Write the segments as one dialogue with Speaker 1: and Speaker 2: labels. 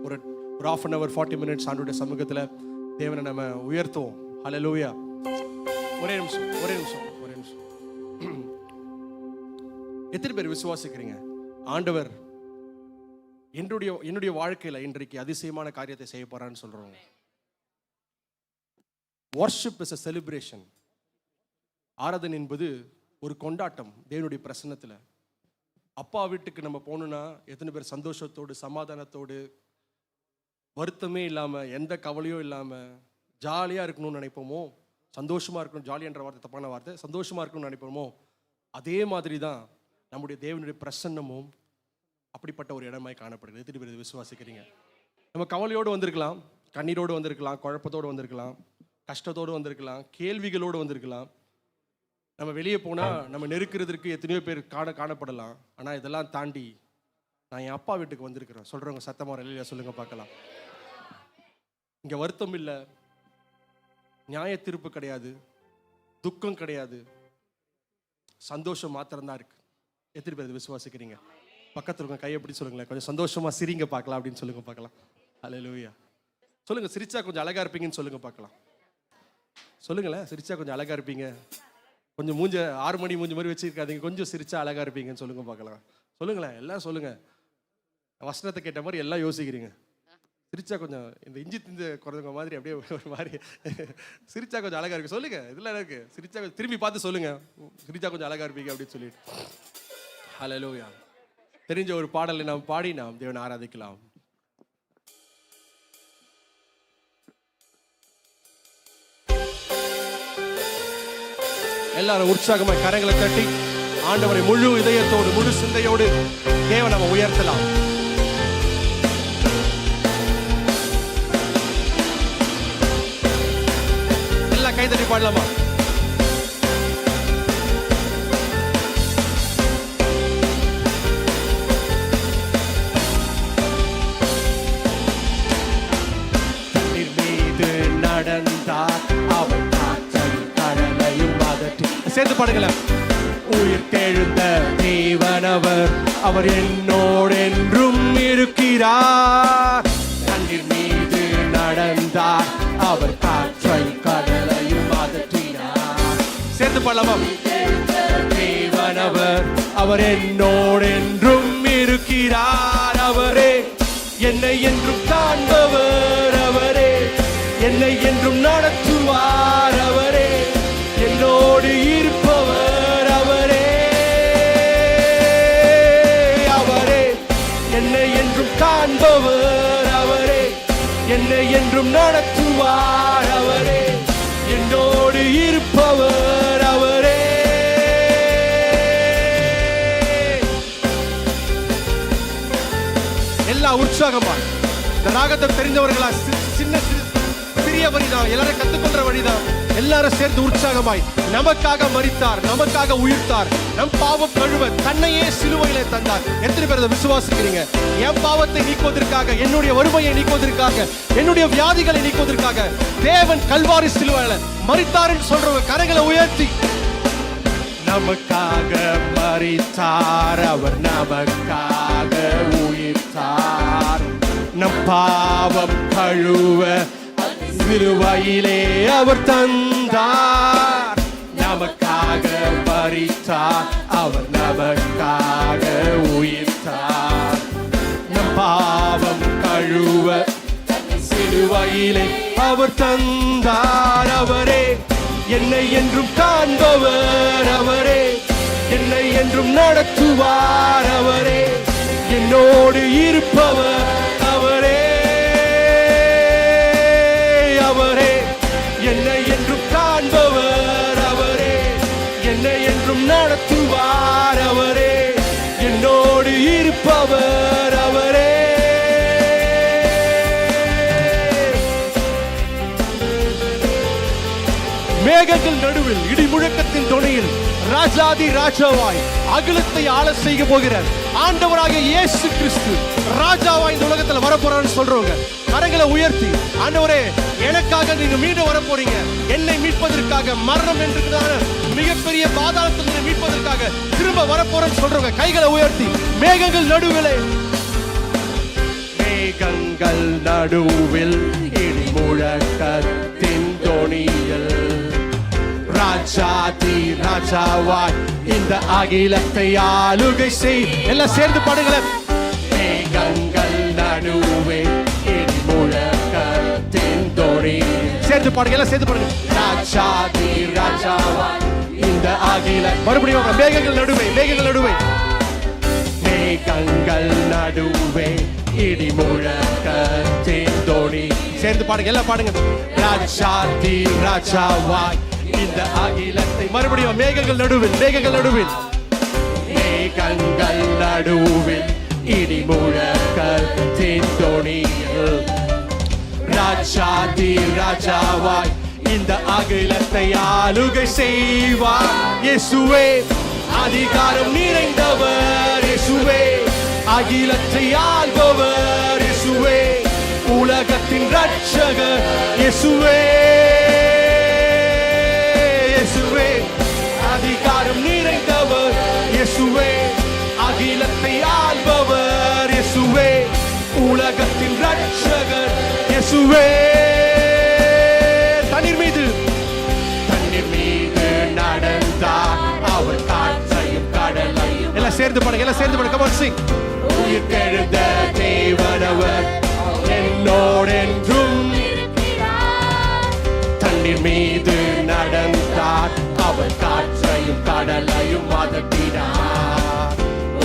Speaker 1: ஒரு 1/2 hour 40 minutes ஆண்டவருடைய சமூகத்தில் தேவனை நம்ம உயர்த்துவோம். ஹல்லேலூயா. ஒரே நிமிஷம். எத்தனை பேர் விசுவாசிக்கிறீங்க ஆண்டவர் என்னுடைய வாழ்க்கையில இன்றைக்கு அதிசயமான காரியத்தை செய்ய போறான்னு சொல்றோம்? worship is a celebration. ஆராதனை என்பது ஒரு கொண்டாட்டம். தேவனுடைய பிரசன்னத்தில் அப்பா வீட்டுக்கு நம்ம போகணும்னா எத்தனை பேர் சந்தோஷத்தோடு சமாதானத்தோடு வருத்தமே இல்லாமல் எந்த கவலையும் இல்லாமல் ஜாலியாக இருக்கணும்னு நினைப்போமோ? சந்தோஷமாக இருக்கணும், ஜாலியன்ற வார்த்தை தப்பான வார்த்தை, சந்தோஷமாக இருக்கணும்னு நினைப்போமோ? அதே மாதிரி தான் நம்முடைய தேவனுடைய பிரசன்னமும் அப்படிப்பட்ட ஒரு இடமாய் காணப்படுகிறது. எத்தனை பேர் விசுவாசிக்கிறீங்க? நம்ம கவலையோடு வந்திருக்கலாம், கண்ணீரோடு வந்திருக்கலாம், குழப்பத்தோடு வந்திருக்கலாம், கஷ்டத்தோடு வந்திருக்கலாம், கேள்விகளோடு வந்திருக்கலாம். நம்ம வெளியே போனால் நம்ம நெருக்கிறதுக்கு எத்தனையோ பேர் காணப்படலாம். ஆனால் இதெல்லாம் தாண்டி நான் என் அப்பா வீட்டுக்கு வந்திருக்கிறேன் சொல்கிறவங்க சத்தமாக இல்லையா சொல்லுங்க பார்க்கலாம். இங்கே வருத்தம் இல்லை, நியாய தீர்ப்பு கிடையாது, துக்கம் கிடையாது, சந்தோஷம் மாத்திரம்தான் இருக்கு. எத்தனை பேர் விசுவாசிக்கிறீங்க? பக்கத்தில் இருக்க கையை எப்படி சொல்லுங்களேன், கொஞ்சம் சந்தோஷமா சிரிங்க பார்க்கலாம் அப்படின்னு சொல்லுங்க பார்க்கலாம். ஹல்லேலூயா. சொல்லுங்க, சிரிச்சா கொஞ்சம் அழகா இருப்பீங்கன்னு சொல்லுங்க பார்க்கலாம். சொல்லுங்களேன், சிரிச்சா கொஞ்சம் அழகா இருப்பீங்க. கொஞ்சம் மூஞ்ச 6 மணி மூஞ்சி மாதிரி வச்சிருக்காதீங்க, கொஞ்சம் சிரிச்சா அழகா இருப்பீங்கன்னு சொல்லுங்க பார்க்கலாம். சொல்லுங்களேன், எல்லாம் சொல்லுங்க. வசனத்தை கேட்ட மாதிரி எல்லாம் யோசிக்கிறீங்க. சிரிச்சா கொஞ்சம் இந்த இஞ்சி திந்து குறைஞ்சவங்க மாதிரி அப்படியே ஒரு மாதிரி சிரிச்சா கொஞ்சம் அழகா இருக்கு சொல்லுங்க. இதெல்லாம் இருக்கு, சிரிச்சா கொஞ்சம் திரும்பி பார்த்து சொல்லுங்க, சிரிச்சா கொஞ்சம் அழகா இருப்பீங்க அப்படின்னு சொல்லிட்டு. ஹல்லேலூயா. தெரிஞ்ச ஒரு பாடலை நாம் பாடி நாம் தேவனை ஆராதிக்கலாம். எல்லாரும் உற்சாகமாய் கரங்களை தட்டி ஆண்டவரை முழு இதயத்தோடு முழு சிந்தையோடு தேவனை நம்ம உயர்த்தலாம். எல்லாம் கைதட்டி பாடலாமா? சேர்ந்து பாடுங்கள. உயிர் தெழுந்த தேவனவர், அவர் என்னோடு என்றும் இருக்கிறார். தண்ணீர் மீது நடந்தார், அவர் காற்றை கடலையும் அதற்றினார். சேர்ந்து பாடலாமா? தேவனவர், அவர் என்னோடு என்றும் இருக்கிறார். அவரே என்னை என்றும் காண்பவர், அவரே என்னை என்றும் நடத்துவார். அவரே என்னோடு இருப்பவர், அவரே அவரே என்னை என்றும் காண்பவர். அவரே என்னை என்றும் நடத்துவார். அவரே என்னோடு இருப்பவர். அவரே எல்லா உற்சாகமா இந்த ராகத்தை தெரிந்தவர்களா? சின்ன சிறிய வழிதான், எல்லாரும் கத்துக்கொள்ற வழிதான். எல்லாரும் சேர்ந்து உற்சாகமாய் நமக்காக மரித்தார், நமக்காக உயிர்த்தார், நம் பாவம் கழுவ தன்னையே சிலுவையிலே தந்தார். எத்தனை பேர் அதை விசுவாசிக்கிறீங்க? என் பாவத்தை நீக்குவதற்காக, என்னுடைய வறுமையை நீக்குவதற்காக, என்னுடைய வியாதிகளை நீக்குவதற்காக தேவன் கல்வாரி சிலுவையில மரித்தார் சொல்றவங்க கரங்களை உயர்த்தி, நமக்காக மரித்தார், அவர் நமக்காக உயிர்த்தார், நம் பாவம் கழுவ சிலுவையிலே அவர் தந்தார். நமக்காக மரித்தார், அவர் நமக்காக உயிர்த்தார், நம் பாவம் கழுவ சிலுவையிலே அவர் தந்தார். அவரே என்னை என்றும் காண்பவர், அவரே என்னை என்றும் நடத்துவார். அவரே என்னோடு இருப்பவர். அவரே அவரே என்னை என்றும் காண்பவர். அவரே என்னை என்றும் நடத்துவார். அவரே என்னோடு இருப்பவர். அவரே மேகங்கள் நடுவில் இடி முழக்கத்தின் துணையில் ராஜாதி ராஜாவாய் அகிலத்தை ஆள செய்ய போகிறார் ஆண்டவராக இயேசு கிறிஸ்து ராஜாவாய் இந்த உலகத்துல வரப்போறான்னு சொல்றவங்க கரங்களை உயர்த்தி, ஆண்டவரே எனக்காக நீங்க மீண்டும் வர போறீங்க, என்னை மீட்பதற்காக, மரணம் என்றான மிகப்பெரிய பாதாளத்தில் மீட்பதற்காக திரும்ப வரப்போறேன்னு சொல்றவங்க கைகளை உயர்த்தி, மேகங்கள் நடுவிலே மேகங்கள் நடுவில் இடி முழக்கத்தின் தொனியில் ராஜாதி ராஜாவாய் இந்த அகிலத்தை ஆளுகை செய். எல்லாம் சேர்ந்து பாடுங்களேன். மேகங்கள் நடுவே இடி முழக்கத்தின் தொனியில். சேர்ந்து பாடுங்க, எல்லாம் சேர்ந்து பாடுங்க. ராஜாதி ராஜாவாய் இந்த அகில. மறுபடியும் மேகங்கள் நடுவே, மேகங்கள் நடுவே, மேகங்கள் நடுவே இடி முழக்கத்தின் தொனி. சேர்ந்து பாடுங்க, எல்லாம் பாடுங்க. ராஜாதி ராஜாவாய் இந்த அகிலத்தை. மறுபடியும் மேகங்கள் நடுவில், மேகங்கள் நடுவில், மேகங்கள் நடுவில் இடி முழக்கத்தின் தொனியில் ராஜாதி ராஜாவாய் இந்த அகிலத்தை ஆளுகை செய்வார். இயேசுவே அதிகாரம் நிறைந்தவர், இயேசுவே அகிலத்தை ஆள்பவர், இயேசுவே உலகத்தின் ரட்சகர், இயேசுவே இயேசுவே அதிகாரம் நிறைந்தவர், இயேசுவே அகிலத்தை ஆள்பவர், இயேசுவே உலகத்தின் ரட்சகர், இயேசுவே. தண்ணீர் மீது நடந்தார் அவர் காற்றையும் கடலையும். எல்லாம் சேர்ந்து பாடுங்க, எல்லாம் சேர்ந்து பாடுங்க. Come on, sing. உயிர்த்தெழுந்த தேவனவர் என்னோடென்றும் தண்ணீர் மீது நடந்தார் அவர் காற்றையும் கடலையும் அதட்டினார்.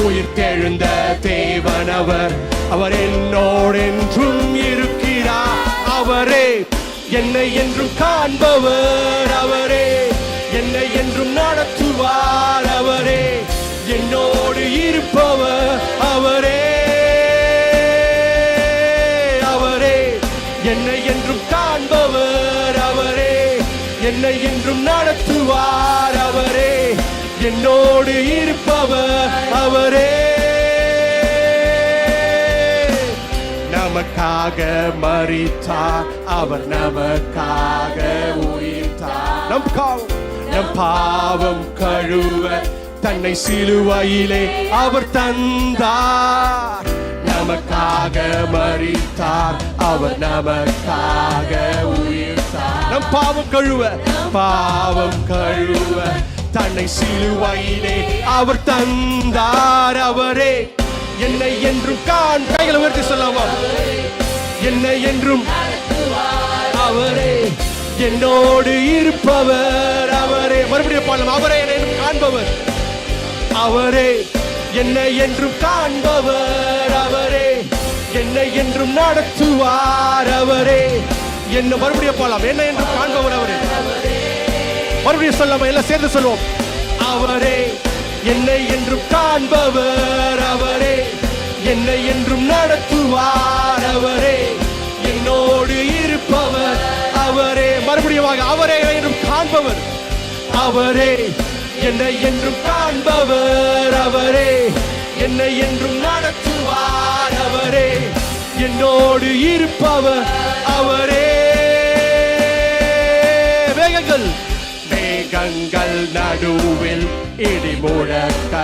Speaker 1: உயிர்த்தெழுந்த தேவனவர் அவர் என்னோடென்றும் இருக்கிறார். அவரே என்னை என்றும் காண்பவர், அவரே என்னை என்றும் நடத்துவார், அவரே என்னோடு இருப்பவர், அவரே அவரே என்னை என்றும் காண்பவர், அவரே என்னை என்றும் நடத்துவார், அவரே என்னோடு இருப்பவர், அவரே நமக்காக மரித்தார், அவர் நமக்காக உயிர்த்தார். நம் பாவம் கழுவ தன்னை சிலுவையிலே அவர் தந்தார். நமக்காக மரித்தார், அவர் நமக்காக உயிர்த்தார். நம் பாவம் கழுவ, பாவம் கழுவ தன்னை சிலுவையிலே அவர் தந்தார். அவரே என்னை என்றும் கைகளை உயர்த்தி சொல்லவா, என்னை என்றும் அவரே என்னோடு இருப்பவர், அவரே. மறுபடியும் பாடலாம். அவரே என்னை காண்பவர், அவரே என்னை என்றும் காண்பவர், அவரே என்னை என்றும் நடத்துவார், அவரே என்ன. மறுபடியும் பாடலாம். என்னை என்றும் காண்பவர், அவரே. மறுபடியும் சொல்லாம எல்லாம் சேர்ந்து சொல்லுவோம். அவரே என்னை என்றும் காண்பவர், அவரே என்னை என்றும் நடத்துவார், அவரே என்னோடு இருப்பவர், அவரே. மறுபடியும் அவரே என்றும் காண்பவர், அவரே என்னை என்றும் காண்பவர், அவரே என்னை என்றும் நடத்துவார், அவரே என்னோடு இருப்பவர், அவரே. மேகங்கள் மேகங்கள் நடுவில் இடி முழக்க.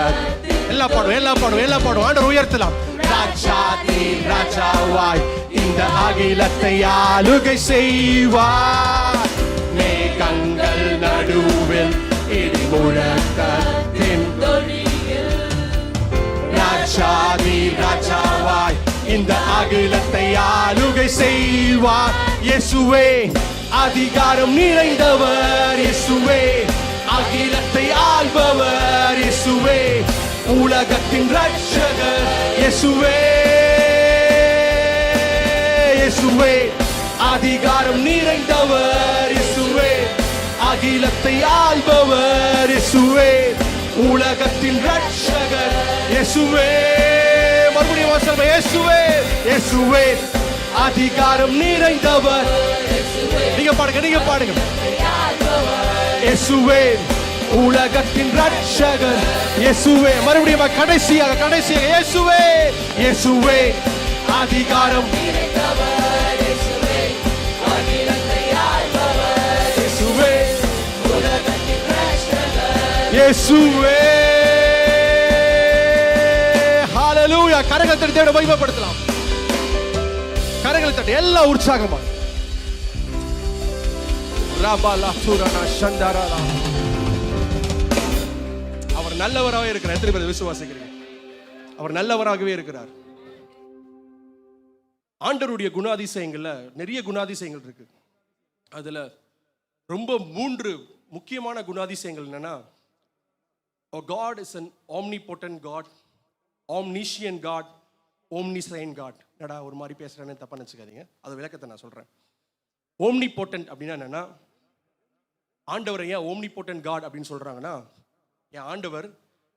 Speaker 1: எல்லாம் பாடும், எல்லாம் பாடும், எல்லாம் பாடும். ஆண்டவர் உயர்த்தலாம். ராஜாதி ராஜாவாய் இந்த அகிலத்தை ஆளுகை செய்வார். மேகங்கள் நடுவில் இடி முழக்கத்தின் தொனியில் ராஜாதி ராஜாவாய் இந்த அகிலத்தை ஆளுகை செய்வார். இயேசுவே அதிகாரம் நிறைந்தவர், இயேசுவே அகிலத்தை ஆள்பவர், இயேசுவே உலகத்தின் ரட்சகர், இயேசுவே இயேசுவே அதிகாரம் நிறைந்தவர், இயேசுவே அகிலத்தை ஆள்பவர், இயேசுவே உலகத்தின் ரட்சகர், இயேசுவே. மறுபடியும் வாசல். இயேசுவே இயேசுவே அதிகாரம் நிறைந்தவர். நீங்க பாடுங்க, நீங்க பாடுங்க. இயேசுவே உலகத்தின் ரட்சகர், இயேசுவே. மறுபடியும் கடைசியாக கடைசியாக இயேசுவே இயேசுவே அதிகாரம் நிறைந்தவர், இயேசுவே அகிலத்தை ஆள்பவர், இயேசுவே உலகத்தின் ரட்சகர், இயேசுவே. ஹalleluya. கரங்களை தட்டி தேவனை மகிமைப்படுத்தலாம். கரங்கள் தட்டி எல்லாம் உற்சாகமா. அவர் நல்லவராகவே இருக்கிறார். எத்தனை பேர் விசுவாசிக்கிறீங்க? அவர் நல்லவராகவே இருக்கிறார். ஆண்டவருடைய குணாதிசயங்கள்ல நிறைய குணாதிசயங்கள் இருக்கு. அதுல ரொம்ப 3 முக்கியமான குணாதிசயங்கள் என்னன்னா, God is an omnipotent God, omniscient God, omniscient God. என்னடா ஒரு மாதிரி பேசுறேன்னு தப்பா நினைச்சுக்காதீங்க, அது விளக்கத்தை நான் சொல்றேன். omnipotent அப்படின்னா என்னன்னா, ஆண்டவரை ஏன் omnipotent God அப்படின்னு சொல்றாங்கன்னா, என் ஆண்டவர்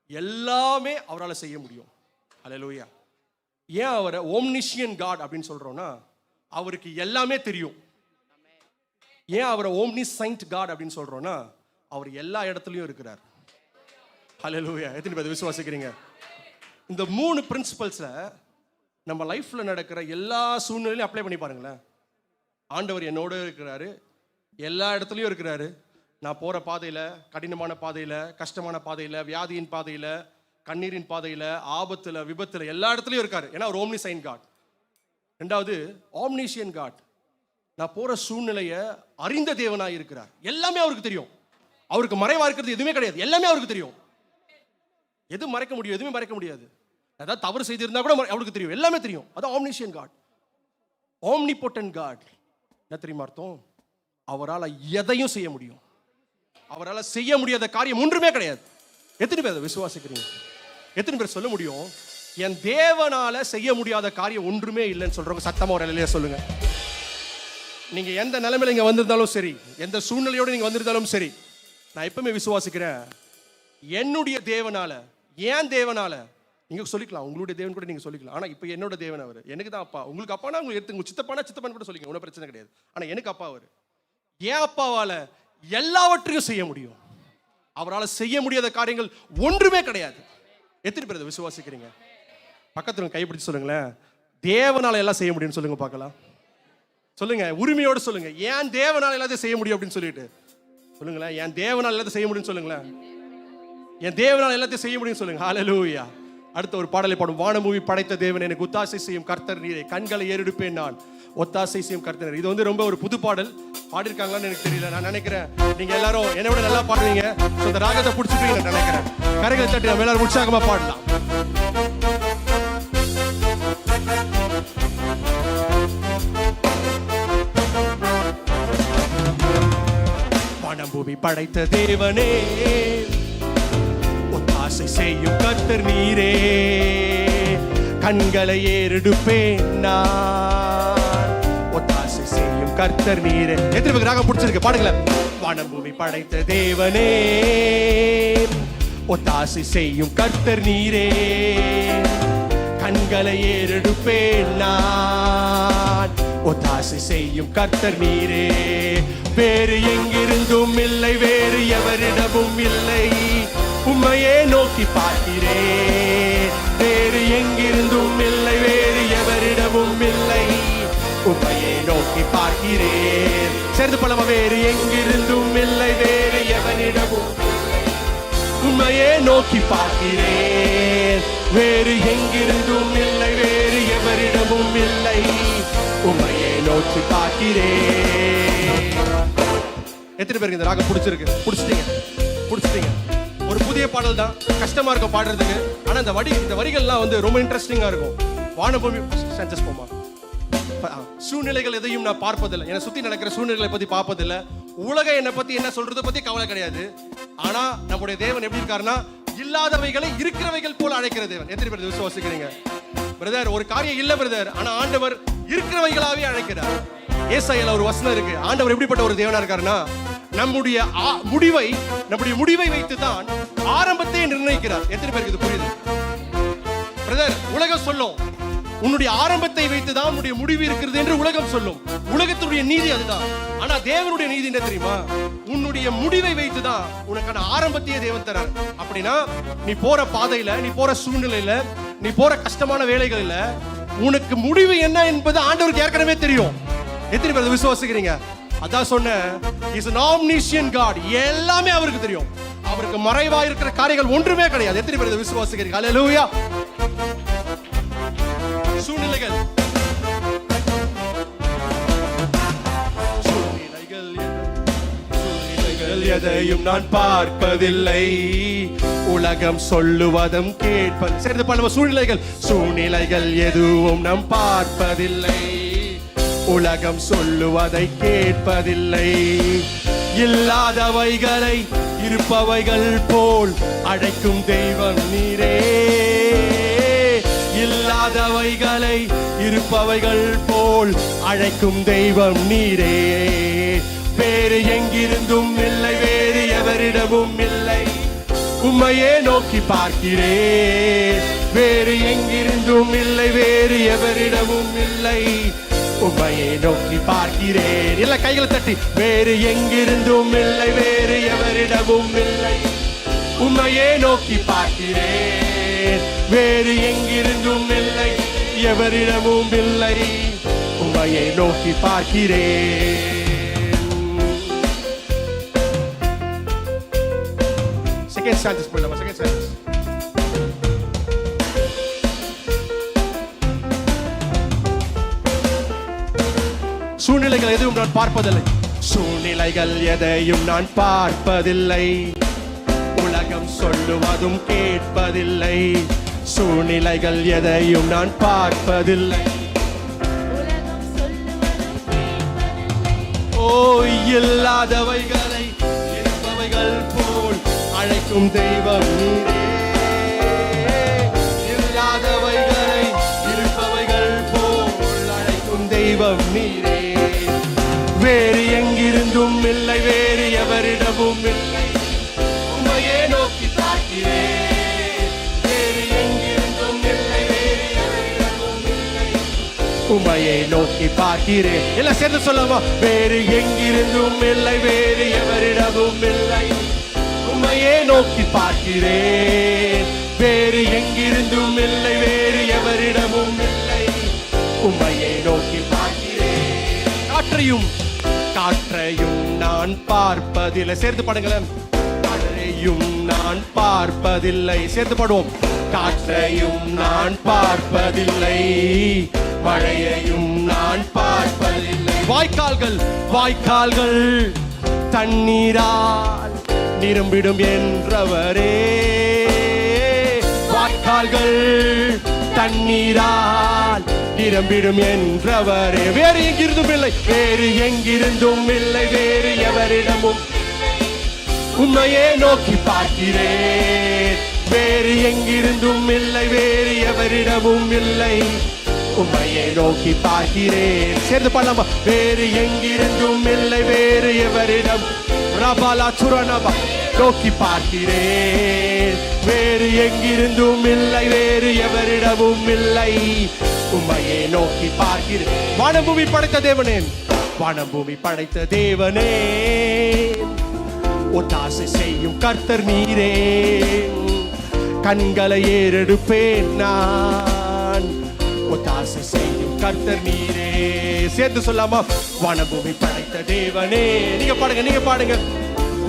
Speaker 1: எல்லாமே அவரால் செய்ய முடியும். அல்லேலூயா. ஏன் அவரை omniscient God அப்படின்னு சொல்றோம்னா, அவருக்கு எல்லாமே தெரியும். ஏன் அவரை omniscient God அப்படின்னு சொல்றோம்னா, அவர் எல்லா இடத்துலயும் இருக்கிறார். அல்லேலூயா. எத்தனை பேர் விசுவாசிக்கிறீங்க? இந்த 3 பிரின்சிபல்ஸை நம்ம லைஃப்ல நடக்கிற எல்லா சூழ்நிலையிலும் அப்ளை பண்ணி பாருங்களேன். ஆண்டவர் என்னோட இருக்கிறாரு, எல்லா இடத்துலையும் இருக்கிறாரு. நான் போற பாதையில, கடினமான பாதையில, கஷ்டமான பாதையில, வியாதியின் பாதையில, கண்ணீரின் பாதையில, ஆபத்துல, விபத்துல, எல்லா இடத்துலையும் இருக்காரு. ஏன்னா ஒரு omniscient God. 2வது omniscient God. நான் போற சூழ்நிலையை அறிந்த தேவனாய் இருக்கிறார். எல்லாமே அவருக்கு தெரியும். அவருக்கு மறைவா இருக்கிறது எதுவுமே கிடையாது. எல்லாமே அவருக்கு தெரியும். எது மறைக்க முடியும்? எதுவுமே மறைக்க முடியாது. ஏதாவது தவறு செய்திருந்தா கூட அவருக்கு தெரியும். எல்லாமே தெரியும். அதான் omniscient God. omnipotent God என்ன தெரியுமா அர்த்தம்? அவரால் எதையும் செய்ய முடியும். அவரால் செய்ய முடியாத காரியம் ஒன்றுமே கிடையாது. எத்தனை பேர் விசுவாசிக்கிறீங்க? எத்தனை பேர் சொல்ல முடியும் என் தேவனால செய்ய முடியாத காரியம் ஒன்றுமே இல்லைன்னு சொல்றவங்க சத்தமா ஒரு நிலையில சொல்லுங்க. நீங்க எந்த நிலைமையில இங்க வந்திருந்தாலும் சரி, எந்த சூழ்நிலையோடு நீங்க வந்திருந்தாலும் சரி, நான் எப்பவுமே விசுவாசிக்கிறேன், என்னுடைய தேவனால, ஏன் தேவனால, நீங்க சொல்லிக்கலாம், உங்களுடைய தேவன் கூட நீங்க சொல்லிக்கலாம். ஆனா இப்ப என்னோட தேவன் அவர். எனக்கு தான் அப்பா. உங்களுக்கு அப்பானா உங்களுக்கு எடுத்து, உங்க சித்தப்பானா சித்தப்பான்னு கூட சொல்லிக்கலாம், ஒன்றும் பிரச்சனை கிடையாது. ஆனா எனக்கு அப்பா அவர். ஏன் அப்பாவால எல்லாவற்றையும் செய்ய முடியும். அவரால் செய்ய முடியாத காரியங்கள் ஒன்றுமே கிடையாது. எத்தனை பேர் விசுவாசிக்கிறீங்க? பக்கத்துல கைப்பிடிச்சு சொல்லுங்களேன், தேவனால எல்லாம் செய்ய முடியும்னு சொல்லுங்க பார்க்கலாம். சொல்லுங்க, உரிமையோடு சொல்லுங்க, ஏன் தேவனால எல்லாத்தையும் செய்ய முடியும் அப்படின்னு சொல்லிட்டு சொல்லுங்களேன். என் தேவனால எல்லாத்தையும் செய்ய முடியும்னு சொல்லுங்களேன். என் தேவனால எல்லாத்தையும் செய்ய முடியும்னு சொல்லுங்க. ஹல்லேலூயா. அடுத்த ஒரு பாடலை பாடும். வானபூமி படைத்த தேவன், எனக்கு ஒத்தாசை செய்யும் கர்த்தர் நீரே, கண்களை ஏறெடுப்பேன் நான், ஒத்தாசை செய்யும் கர்த்தர். இது வந்து ரொம்ப ஒரு புது பாடல். பாடிருக்காங்களான்னு எனக்கு தெரியல. நான் நினைக்கிறேன் நீங்க எல்லாரும் என்னை விட நல்லா பாடுவீங்க. இந்த ராகத்தை பிடிச்சிட்டு நினைக்கிறேன். கரைகளை தட்டி நம்ம எல்லாரும் உற்சாகமா பாடலாம். வானபூமி படைத்த தேவனே, ஒத்தாசை செய்யும் கர்த்தர் நீரே, கண்களை ஏறெடுப்பேன் நான், ஒத்தாசை செய்யும் கர்த்தர் நீரே. எத்தனை பேருக்கு ராகம் பிடிச்சிருக்கு? பாடுங்களேன். வானபூமி படைத்த தேவனே, ஒத்தாசை செய்யும் கர்த்தர் நீரே, கண்களை ஏறெடுப்பேன் நான், ஒத்தாசை செய்யும் கர்த்தர் நீரே. வேறு எங்கிருந்தும் இல்லை, வேறு எவரிடமும் இல்லை, உம்மையே நோக்கி பார்க்கிறேன். வேறு எங்கிருந்தும் இல்லை, வேறு எவரிடமும் இல்லை, உம்மையே நோக்கி பார்க்கிறேன். சேர்ந்து பலமா. வேறு எங்கிருந்தும் இல்லை, வேறு எவரிடமும் இல்லை, உம்மையே நோக்கி பார்க்கிறேன். வேறு எங்கிருந்தும் இல்லை, வேறு எவரிடமும் இல்லை, உம்மையே நோக்கி பார்க்கிறேன். எத்தனை பேருக்கு இந்த ராகம் பிடிச்சிருக்கு? பிடிச்சிட்டீங்க. ஒரு புதிய பாடல் தான், கஷ்டமா இருக்கும் பாடுறதுக்கு. ஆனா இந்த வரிகள்லாம் வந்து ரொம்ப இன்ட்ரெஸ்டிங்கா இருக்கும். வானபூமி போமா. சூழ்நிலைகள் எதையும் நான் பார்ப்பதில்லை, என்னை சுத்தி நடக்கிற சூழ்நிலைகளை பத்தி பார்ப்பதில்லை, உலகம் என்னை பத்தி என்ன சொல்றதை பத்தி கவலை கிடையாது. ஆனா நம்முடைய தேவன் எப்படி இருக்காருன்னா, இல்லாதவைகளை இருக்கிறவைகள் போல அழைக்கிற தேவன். எத்தனை பேர் விசுவாசிக்கிறீங்க? பிரதர், ஒரு காரியம் இல்ல பிரதர், ஆனா ஆண்டவர் இருக்கிறவைகளாவே அழைக்கிறார். ஏசாயால ஒரு வசனம் இருக்கு. ஆண்டவர் எப்படிப்பட்ட ஒரு தேவனா இருக்காருன்னா, நம்முடைய முடிவை வைத்து தான் ஆரம்பத்தை நிர்ணயிக்கிறார். எத்தனை பேருக்கு இது புரியுது? பிரதர், உலகம் சொல்லும் உன்னுடைய ஆரம்பத்தை வைத்து தான் உன்னுடைய முடிவு இருக்கிறது என்று உலகம் சொல்லும். உலகத்துடைய நீதி அதுதான். ஆனா தேவனுடைய நீதி என்ன தெரியுமா? உன்னுடைய முடிவை வைத்து தான் உனக்கான ஆரம்பத்தையே தேவன் தரார். அப்படின்னா நீ போற பாதையில, நீ போற சூழ்நிலையில, நீ போற கஷ்டமான வேலைகளில உனக்கு முடிவு என்ன என்பது ஆண்டவருக்கு ஏற்கனவே தெரியும். எத்தனை பேர் விசுவாசிக்கிறீங்க? அதான் சொன்னேன், இஸ் an omniscient God. எல்லாமே அவருக்கு தெரியும். அவருக்கு மறைவா இருக்கிற காரியங்கள் ஒன்றுமே கிடையாது. எத்தனை பேர் விசுவாசிக்கிறீங்க? ஹல்லேலூயா. சூழ்நிலைகள் எதையும் நான் பார்ப்பதில்லை. உலகம் சொல்லுவதும் கேட்பது. சேர்ந்து பாடுவோம். சூழ்நிலைகள் எதுவும் நாம் பார்ப்பதில்லை. உலகம் சொல்லுவதை கேட்பதில்லை. இல்லாதவைகளை இருப்பவைகள் போல் அழைக்கும் தெய்வம் நீரே. இல்லாதவைகளை இருப்பவைகள் போல் அழைக்கும் தெய்வம் நீரே. வேறு எங்கிருந்தும் இல்லை, வேறு எவரிடமும் இல்லை, உம்மையே நோக்கி பார்க்கிறேன். வேறு எங்கிருந்தும் இல்லை, வேறு எவரிடமும் இல்லை, உம்மையே நோக்கி பார்க்கிறேன். இல்ல கைகளை தட்டி. வேறு எங்கிருந்தும் இல்லை, வேறு எவரிடமும் இல்லை, உம்மையே நோக்கி பார்க்கிறேன். வேறு எங்கிருந்தும் இல்லை, எவரிடமும் இல்லை, உம்மையே நோக்கி பார்க்கிறேன். செகண்ட் ஸ்டான்ஸ் போடலாமா? Second stance. சூழ்நிலைகள் எதுவும் நான் பார்ப்பதில்லை. சூழ்நிலைகள் எதையும் நான் பார்ப்பதில்லை. உலகம் சொல்லுவதும் கேட்பதில்லை. சூழ்நிலைகள் எதையும் நான் பார்ப்பதில்லை. ஓ, இல்லாதவைகளை இருப்பவைகள் போல் அழைக்கும் தெய்வம் நீரே. இல்லாதவைகளை இருப்பவைகள் போல் அழைக்கும் தெய்வம் நீரே. வேறு எங்கிருந்தும் இல்லை, வேறு எவரிடமும் இல்லை, உம்மையே நோக்கி பார்க்கிறேன். வேறு எங்கிருந்தும் இல்லை, வேறு எவரிடமும் இல்லை, உம்மையே நோக்கி பார்க்கிறேன். எல்லாம் சேர்ந்து சொல்லவா? வேறு எங்கிருந்தும் இல்லை, வேறு எவரிடமும் இல்லை, உம்மையே நோக்கி பார்க்கிறேன். வேறு எங்கிருந்தும் இல்லை, வேறு எவரிடமும் இல்லை, உம்மையே நோக்கி பார்க்கிறேன். காற்றையும் நான் பார்ப்பதில்லை. சேர்ந்து பாடுங்களேன். காற்றையும் நான் பார்ப்பதில்லை. சேர்ந்து பாடுவோம். காற்றையும் நான் பார்ப்பதில்லை, மழையையும் நான் பார்ப்பதில்லை. வாய்க்கால்கள் தண்ணீரால் நிரம்பிடும் என்றவரே. வாய்க்கால்கள் தண்ணீரால் நிரம்பிடும் என்றவரே. வேறு எங்கிருந்தும் இல்லை, வேறு எங்கிருந்தும் இல்லை, வேறு எவரிடமும் உம்மையே நோக்கி பார்க்கிறேன். வேறு எங்கிருந்தும் இல்லை, வேறு எவரிடமும் இல்லை, உம்மையே நோக்கி பார்க்கிறேன். சேர்ந்து பாடலாமா? வேறு எங்கிருந்தும் இல்லை, வேறு எவரிடம் ரபாலா சுரணபா நோக்கி பார்க்கிறேன். வேறு எங்கிருந்தும் இல்லை, வேறு எவரிடமும் இல்லை, உம்மையே நோக்கி பார்க்கிறேன். வானபூமி படைத்த தேவனே, வானபூமி படைத்த தேவனே, ஒத்தாசை செய்யும் கர்த்தர் நீரே. கண்களை ஏறெடுப்பேன் நான், ஒத்தாசை செய்யும் கர்த்தர் நீரே. சேர்த்து சொல்லாமா? வானபூமி படைத்த தேவனே. நீங்க பாடுங்க.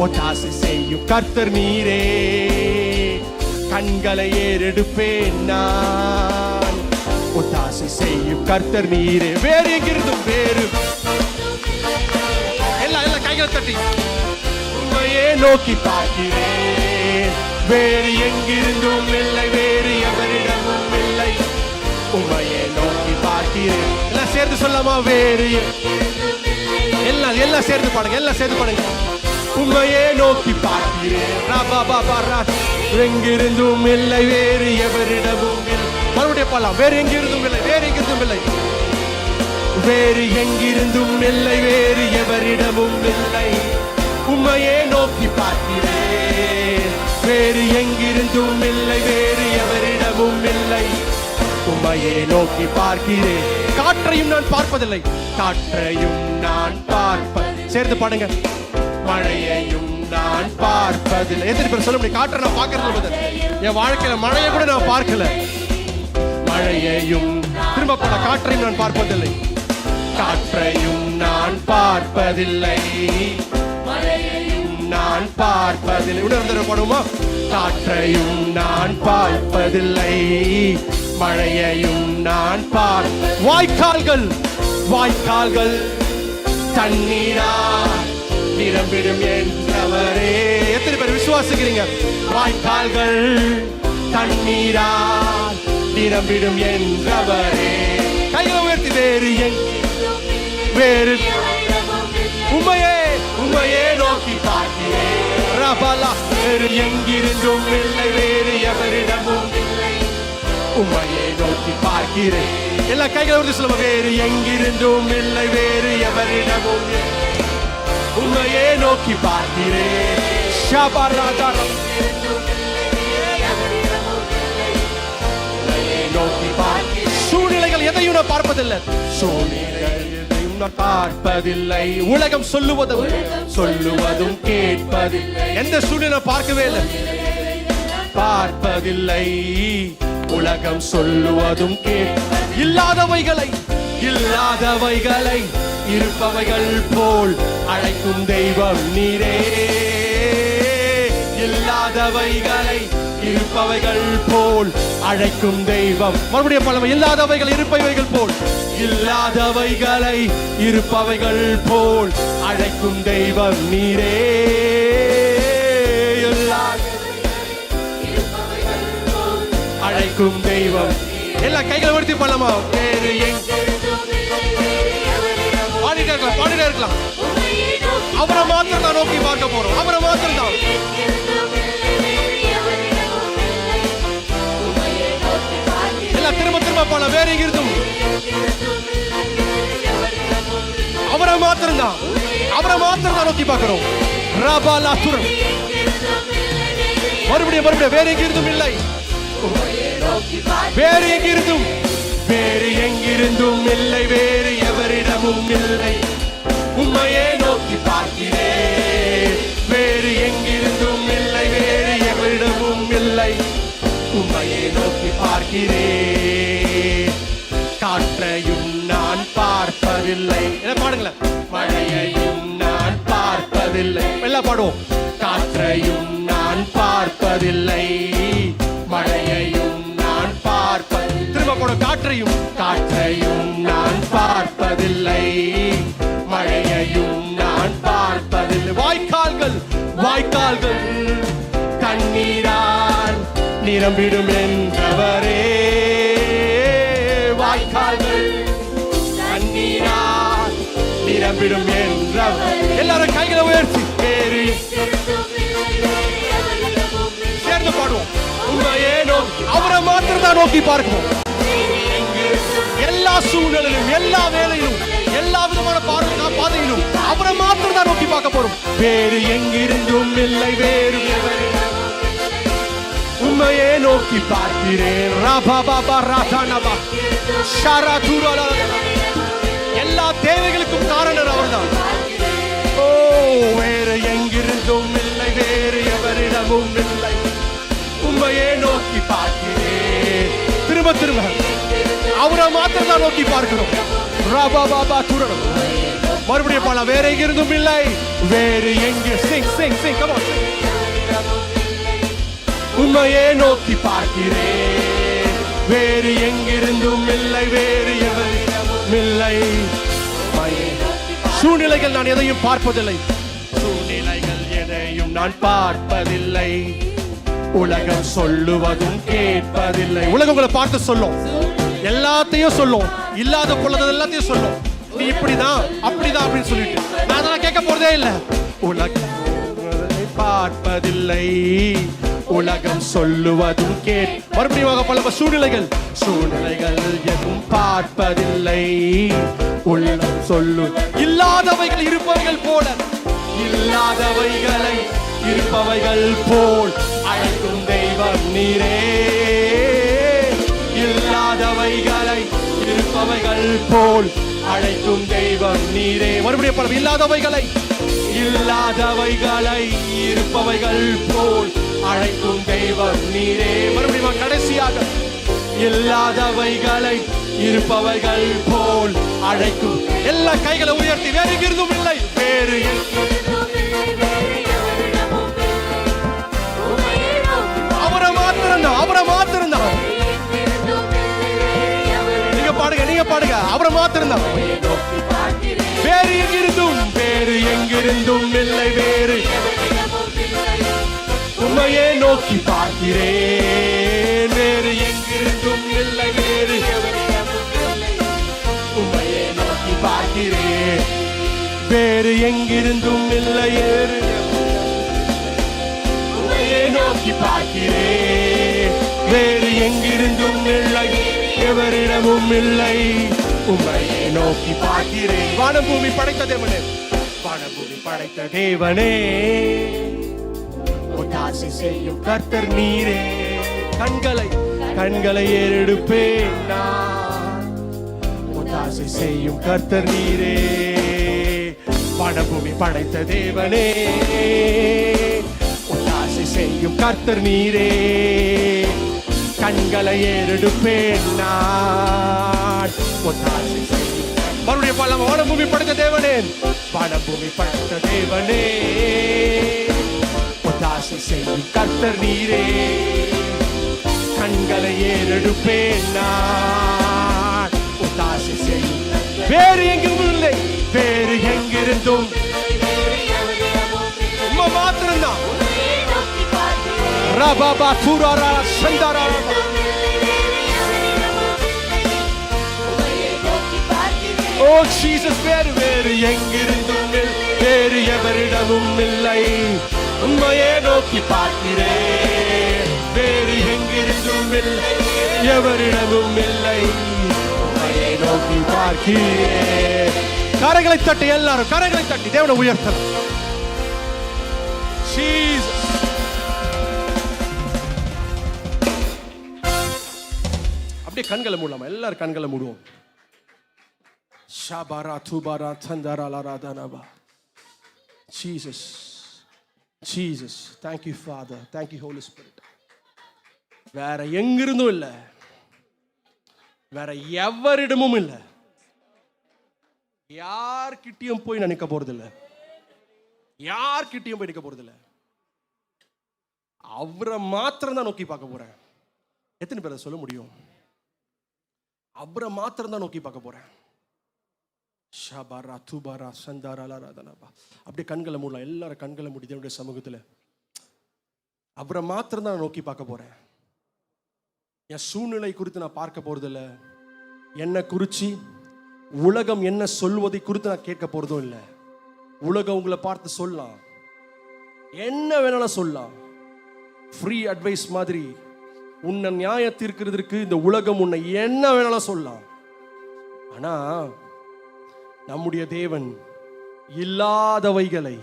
Speaker 1: ஒத்தாசை செய்யும் கர்த்தர் நீரே. கண்களை ஏறெடுப்பேன் நான், ஒத்தாசை செய்யும் கர்த்தர் நீரே. வேறு எங்கிருந்தும் வேறு எல்லாம் கைகளை தட்டி உம்மையே நோக்கி பார்க்கிறேன். வேறு எங்கிருந்தும் இல்லை, வேறு எவரிடமும் இல்லை, உம்மையே நோக்கி பார்க்கிறேன். எல்லாம் சேர்ந்து சொல்லாமா? வேறு எல்லாம் சேர்ந்து பாடுங்க. உம்மையே நோக்கி பார்க்கிறேன். எங்கிருந்தும் இல்லை, வேறு எவரிடமும் இல்லை. மறுபடியும் பாடலாம். வேறு எங்கிருந்தும் இல்லை, வேறு எங்கிருந்தும் இல்லை, வேறு எங்கிருந்தும் இல்லை, வேறு எவரிடமும் இல்லை, உம்மையே நோக்கி பார்க்கிறேன். வேறு எங்கிருந்தும் இல்லை, வேறு எவரிடமும் இல்லை, உம்மையே நோக்கி பார்க்கிறேன். காற்றையும் நான் பார்ப்பதில்லை, காற்றையும் நான் சேர்ந்து பாடுங்க. மழையையும் நான் பார்ப்பதில்லை. எத்தனை பேர் சொல்ல முடியும்? காற்றை நான் பார்க்கறது என் வாழ்க்கையில மழையை கூட நான் பார்க்கல. மழையையும் திரும்ப பல காற்றையும் நான் பார்ப்பதில்லை, காற்றையும் நான் பார்ப்பதில்லை, மழையையும் நான் பார்ப்பதில்லை. உணர்ந்து பாடுமா? காற்றையும் நான் பார்ப்பதில்லை, மழையையும் நான் வாய்க்கால்கள் தண்ணீரால் நிரம்பிடும் என்றவரே. எத்தனை பேர் விசுவாசிக்கிறீங்க? வாய்க்கால்கள் தண்ணீரால் நிரம்பிடும் என்றவரே. கைகளை உயர்த்தி வேறு உம்மையே நோக்கி பார்க்கிறேன். வேறு எங்கிருந்தும் இல்லை, வேறு எவரிடமும் உம்மையே நோக்கி பார்க்கிறேன். எல்லா கைகளை உயர்த்தி சொல்லுங்க. வேறு எங்கிருந்தும் இல்லை, வேறு எவரிடமும் உம்மையே நோக்கி பார்க்கிறேன். சூழ்நிலைகள் எதையும் நான் பார்ப்பதில்லை, சூழ்நிலைகள் எதையும் நான் பார்ப்பதில்லை. உலகம் சொல்லுவதும் கேட்பதில்லை. எந்த சூழ்நிலை பார்க்கவே இல்லை, பார்ப்பதில்லை. உலகம் சொல்லுவதும் இல்லாதவைகளை இருப்பவைகள் போல் அழைக்கும் தெய்வம் நீரே. இல்லாதவைகளை இருப்பவைகள் போல் அழைக்கும் தெய்வம். மறுபடியும் பலமை. இல்லாதவைகள் இருப்பவைகள் போல், இல்லாதவைகளை இருப்பவைகள் போல் அழைக்கும் தெய்வம் நீரே. அழைக்கும் தெய்வம். எல்லா கைகளை உயர்த்தி பண்ணலாமா? வேறு பாடிட்டே இருக்கலாம். அவரை மாத்திரம் தான் நோக்கி பார்க்க போறோம். அவரை மாத்திரம் தான். எல்லாம் திரும்ப பாட. வேற எங்கிருந்தும் அவரை மாத்திரம் தான் நோக்கி பார்க்கிறோம். மறுபடியும் வேற எங்கிருந்தும் இல்லை, வேறு எங்கிருந்தும் இல்லை, வேறு எவரிடமும் இல்லை. உம்மையே நோக்கி பார்க்கிறேன். வேறு எங்கிருந்தும் இல்லை, வேறு எவரிடமும் இல்லை. உம்மையே நோக்கி பார்க்கிறேன். காற்றையும் நான் பார்ப்பதில்லை. என்ன பாடுங்களேன். மழையையும் நான் பார்ப்பதில்லை. எல்லாம் பாடுவோம். காற்றையும் நான் பார்ப்பதில்லை, மழையையும் நான் திரும்ப போடும். காற்றையும் நான் பார்ப்பதில்லை, மழையையும் நான் பார்ப்பதில்லை. வாய்க்கால்கள் தண்ணீரால் நிரம்பிடும் என்றவரே. வாய்க்கால்கள் தண்ணீரால் நிரம்பிடும் என்றவர். எல்லாரும் கைகளை உயர்த்தி சேர்ந்து பாடுவோம். உண்மையே நோக்கி அவரை மாத்திரம் தான் நோக்கி பார்க்கணும். எல்லா சூழ்நிலையிலும், எல்லா வேலையிலும், எல்லா விதமான பாதையிலும் அவரை மாத்திரம் தான் நோக்கி பார்க்க போறோம். வேறு எங்கிருந்தும் இல்லை, வேறு உண்மையே நோக்கி பார்க்கிறேன். எல்லா தேவைகளுக்கும் காரணர் அவர்தான். ஓ, வேறு எங்கிருந்தும் இல்லை, வேறு எவரிடமும் இல்லை. உண்மையே நோக்கி பார்க்கிறேன். திரும்ப அவரை மாத்திரம் தான் நோக்கி பார்க்கிறோம். மறுபடியும் பாட. வேற எங்கிருந்தும் இல்லை, வேறு எங்கே. உண்மையே நோக்கி பார்க்கிறேன். வேறு எங்கிருந்தும் இல்லை, வேறு எவரிடமும் இல்லை. சூழ்நிலைகள் நான் எதையும் பார்ப்பதில்லை, சூழ்நிலைகள் எதையும் நான் பார்ப்பதில்லை. உலகம் சொல்லுவதும் கேட்பதில்லை. உலகம் உங்களை பார்த்து சொல்லும், எல்லாத்தையும் சொல்லும், இல்லாத பொழுது எல்லாத்தையும் சொல்லும். நீ இப்படிதான் அப்படிதான் அப்படின்னு சொல்லிட்டு நான் அதெல்லாம் கேட்க போறதே இல்லை. உலகம் பார்ப்பதில்லை, உலகம் சொல்லுவதும் மறுபடியும் பல சூழ்நிலைகள் எதுவும் பார்ப்பதில்லை. உலகம் சொல்லு இல்லாதவைகள் இருப்பவைகள் போல, இல்லாதவைகளை இருப்பவைகள் போல் அழைக்கும் தெய்வம் நீரே. இல்லாதவைகளை இருப்பவைகள் போல் அழைக்கும் தெய்வம் நீரே. மறுபடியும் பல இல்லாதவைகளை இருப்பவைகள் போல் அழைக்கும் தெய்வம் நீரே. மறுபடியும் கடைசியாக இல்லாதவைகளை இருப்பவைகள் போல் அழைக்கும். எல்லா கைகளை உயர்த்தி. வேறு எங்கிருந்தும் இல்லை, வேறு அவரை மாத்திருந்தான். நீங்க பாடுங்க. அவரை மாத்திருந்தான். வேறு எங்கிருந்தும் இல்லை, பார்க்கிறேன். வேறு எங்கிருந்தும் இல்லை, வேறு உம்மையே நோக்கி பார்க்கிறேன். வேறு எங்கிருந்தும் இல்லை, உம்மையே நோக்கி பார்க்கிறேன். வேறு எங்கிருந்தும் இல்லை, எவரிடமும் இல்லை, உம்மையே நோக்கி பார்க்கிறேன். வானபூமி படைத்த தேவனே, வானபூமி படைத்த தேவனே, ஒத்தாசை செய்யும் கர்த்தர் நீரே. கண்களை ஏறெடுப்பேன் நான், ஒத்தாசை செய்யும் கர்த்தர் நீரே. வானபூமி படைத்த தேவனே, ஒத்தாசை செய்யும் கர்த்தர் நீரே. கண்களை ஏறெடுப்பேன் நான், ஒத்தாசை செய்யும். மறுபடியும் பாடலாம். வானபூமி படைத்த தேவனே, வானபூமி படைத்த தேவனே, ஒத்தாசை செய்யும் கர்த்தர் நீரே. கண்களை ஏறெடுப்பேன் நான், ஒத்தாசை செய்யும். வேறு எங்கும் இல்லை, வேறு எங்கிருந்தும் மாத்திரம்தான். ரபாபா துராரா சந்தாரா. ஓ ஜீசஸ், வேறு எங்கிருந்தும் வேறு எவரிடமும் இல்லை, உம்மையே நோக்கி பார்க்கிறேன். வேறு எங்கிருந்தும் இல்லை, எவரிடமும் இல்லை, உம்மையே நோக்கி பார்க்கிறேன். கரங்களை தட்டி, எல்லாரும் கரங்களை தட்டி தேவனை உயர்த்தலாம். ஜீசஸ். அப்படியே கண்களை மூடலாமா? எல்லாரும் கண்களை மூடுவோம். ஷாபாரா துபாரா தந்தாரா லாராதானாபா. Jesus, Jesus. Thank you Father, thank you Holy Spirit. வேற எங்கிருந்தும் இல்லை, வேற எவரிடமும் இல்லை, யார்கிட்டயும் போய் நினைக்க போறதில்ல, யார்கிட்டயும் போய் நினைக்க போறதில்ல. அவரை மாத்திரம் தான் நோக்கி பார்க்க போறேன். எத்தனை பேரை சொல்ல முடியும்? அவரை மாத்திரம் தான் நோக்கி பார்க்க போறேன். ஷாபாரா துபாரா சந்தாரா லாராதானாபா. அப்படியே கண்களை மூடலாம். எல்லாரும் கண்களை மூடி தேவனுடைய சமூகத்தில் அவரை மாத்திரம் தான் நோக்கி பார்க்க போறேன். என் சூழ்நிலை குறித்து நான் பார்க்க போறதில்ல, என்னை குறிச்சு உலகம் என்ன சொல்வதை குறித்து நான் கேட்க போறதும் இல்லை. உலகம் உங்களை பார்த்து சொல்லலாம், என்ன வேணாலும் சொல்லலாம். ஃப்ரீ அட்வைஸ் மாதிரி உன்னை நியாயம் தீர்க்கிறதுக்கு இந்த உலகம் உன்னை என்ன வேணாலும் சொல்லலாம். ஆனா நம்முடைய தேவன் இல்லாதவைகளை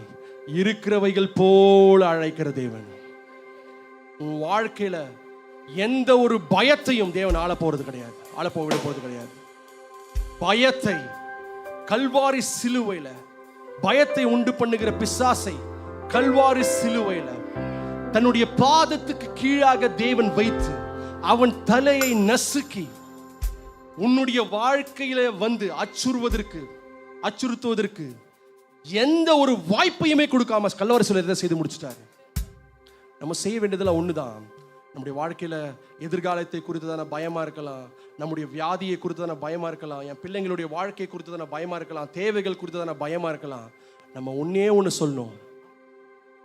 Speaker 1: இருக்கிறவைகள் போல அழைக்கிற தேவன். உன் வாழ்க்கையில எந்த ஒரு பயத்தையும் தேவன் ஆள போறது கிடையாது, ஆள போக போறது கிடையாது. பயத்தை கல்வாரி சிலுவையில, பயத்தை உண்டு பண்ணுகிற பிசாசை கல்வாரி சிலுவையில தன்னுடைய பாதத்துக்கு கீழாக தேவன் வைத்து அவன் தலையை நசுக்கி உன்னுடைய வாழ்க்கையில வந்து அச்சுறுத்துவதற்கு எந்த ஒரு வாய்ப்பையுமே கொடுக்காம கல்வாரி சிலுவையில செய்து முடிச்சிட்டாரு. நம்ம செய்ய வேண்டியதெல்லாம் ஒண்ணுதான். நம்முடைய வாழ்க்கையில எதிர்காலத்தை குறித்ததான பயமா இருக்கலாம், நம்முடைய வியாதியை குறித்ததான பயமா இருக்கலாம், என் பிள்ளைங்களுடைய வாழ்க்கையை குறித்ததான பயமா இருக்கலாம், தேவைகள் குறித்ததான பயமா இருக்கலாம். நம்ம ஒன்னே ஒன்று சொல்லணும்,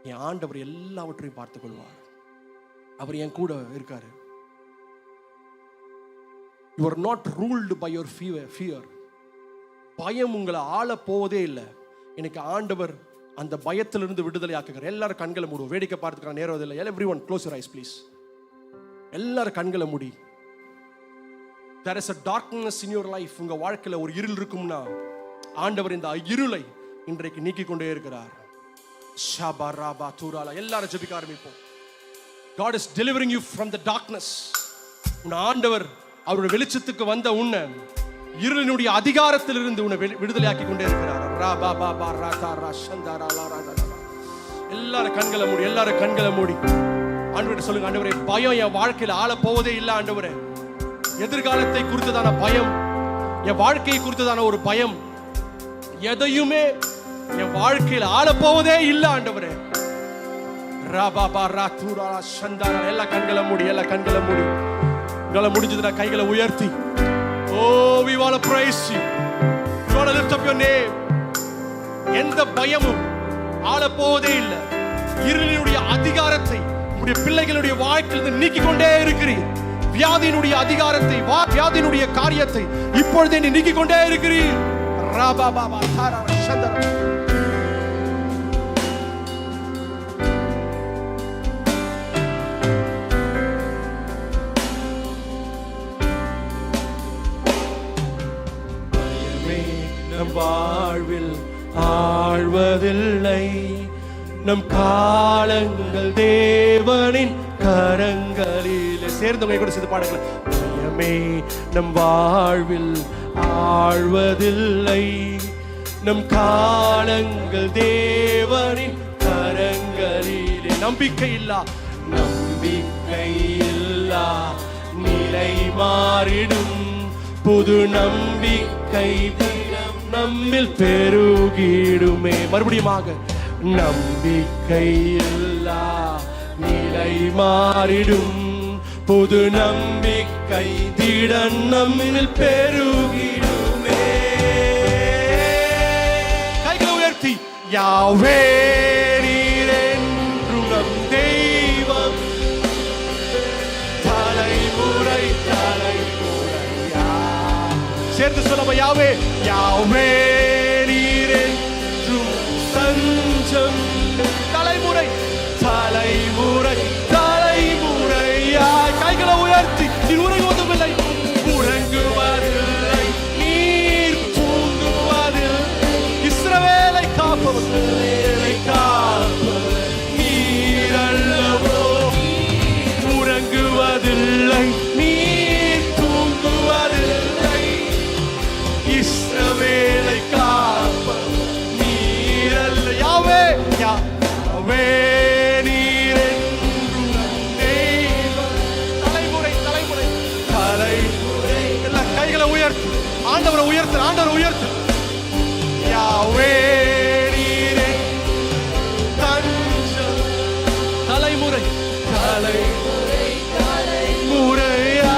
Speaker 1: என் ஆண்டவர் எல்லாவற்றையும் பார்த்துக் கொள்வார். அவர் என் கூட இருக்காரு. You are not ruled by your fear. பயம் உங்களை ஆள போவதே இல்லை. எனக்கு ஆண்டவர் அந்த பயத்திலிருந்து விடுதலை ஆக்குகிறார். எல்லாரும் கண்களை மூடுவோம். வேடிக்கை பார்த்துக்கிற நேரம் இல்லை. everyone close your eyes please. எல்லாரும் கண்களை மூடி. There is a darkness in your life. உங்க வாழ்க்கையில ஒரு இருள் இருக்கும்னா ஆண்டவர் இந்த இருளை இன்றைக்கு நீக்கி கொண்டே இருக்கிறார். ஷாபாராபா தூராலா. எல்லாரும் ஜெபிக்க ஆரம்பிப்போம். God is delivering you from the darkness. உன் ஆண்டவர் அவருடைய வெளிச்சத்துக்கு வந்த உன்னை இருளினுடைய அதிகாரத்திலிருந்து உன்னை விடுதலையாக்கி கொண்டே இருக்கிறார். ராபாபா ராதா சந்தாரா லாராதா. எல்லாரும் கண்களை மூடி, எல்லாரும் கண்களை மூடி ஆண்டவரே சொல்லுங்க, ஆண்டவரே பயம் என் வாழ்க்கையில ஆள போவதே இல்லை. ஆண்டவரே எதிர்காலத்தை குறித்ததான பயம், என் வாழ்க்கையை குறித்ததான ஒரு பயம், எதையுமே என் வாழ்க்கையில ஆள போவதே இல்லை. ஆண்டவரே ராபாபா ராதூரா சந்தாரா. எல்லா கண்களை மூடி, எல்லா கண்களை மூடி. உங்களால முடிஞ்சதுன்னா கைகளை உயர்த்தி, oh we want to praise you, we want to lift up your name. எந்த பயமும் ஆள போவதே இல்லை. இருளினுடைய அதிகாரத்தை உடைய பிள்ளைகளுடைய வாழ்க்கையிலிருந்து நீக்கிக் கொண்டே இருக்கிறீர். வியாதியினுடைய அதிகாரத்தை, வியாதியினுடைய காரியத்தை இப்பொழுதே நீ நீக்கிக் கொண்டே இருக்கிறீர். ராபா பாபா தாரா சந்தரா. நம் வாழ்வில் ஆழ்வதில்லை, நம் காலங்கள் தேவனின் கரங்களில். சேர்ந்தவங்க கூட சேர்ந்து பாடுங்கள். பயமே நம் வாழ்வில் ஆழ்வதில்லை, நம் காலங்கள் தேவனின் கரங்களிலே. நம்பிக்கை இல்லா நிலை மாறிடும், புது நம்பிக்கை நம்மில் பெருகிடுமே. மறுபடியுமாக நம்பிக்கை இல்லா நிலை மாறிடும், புது நம்பிக்கை திடன் நம்மில் பெருகிடுமே. கைகளை உயர்த்தி யாவே நீர் என்றும் நம் தெய்வம், தலைமுறை தலைமுறையா. சேர்ந்து சொல்லுங்க. யாவே யாவே நீர் என்றும் தஞ்சம், தலைமுறை தலைமுறை தலைமுறையா. கைகளை உயர்த்தி நீர் உறங்குவதில்லை, உறங்குவதில்லை, நீர் தூங்குவதில்லை. இஸ்ரவேலை காப்பவர் நீர் அல்லவோ. உறங்குவதில்லை, நீர் தூங்குவதில்லை, இஸ்ரவேலை காப்பவர் நீர் அல்ல. யாவே யாவே நீர் என்றும் தெய்வம், தலைமுறை தலைமுறை தலைமுறை. எல்லா கைகளை உயர்த்து ஆண்டவரை உயர்த்து, ஆண்டவரை உயர்த்து. யாவே நீர் தஞ்சம், தலைமுறை தலைமுறை தலைமுறையா.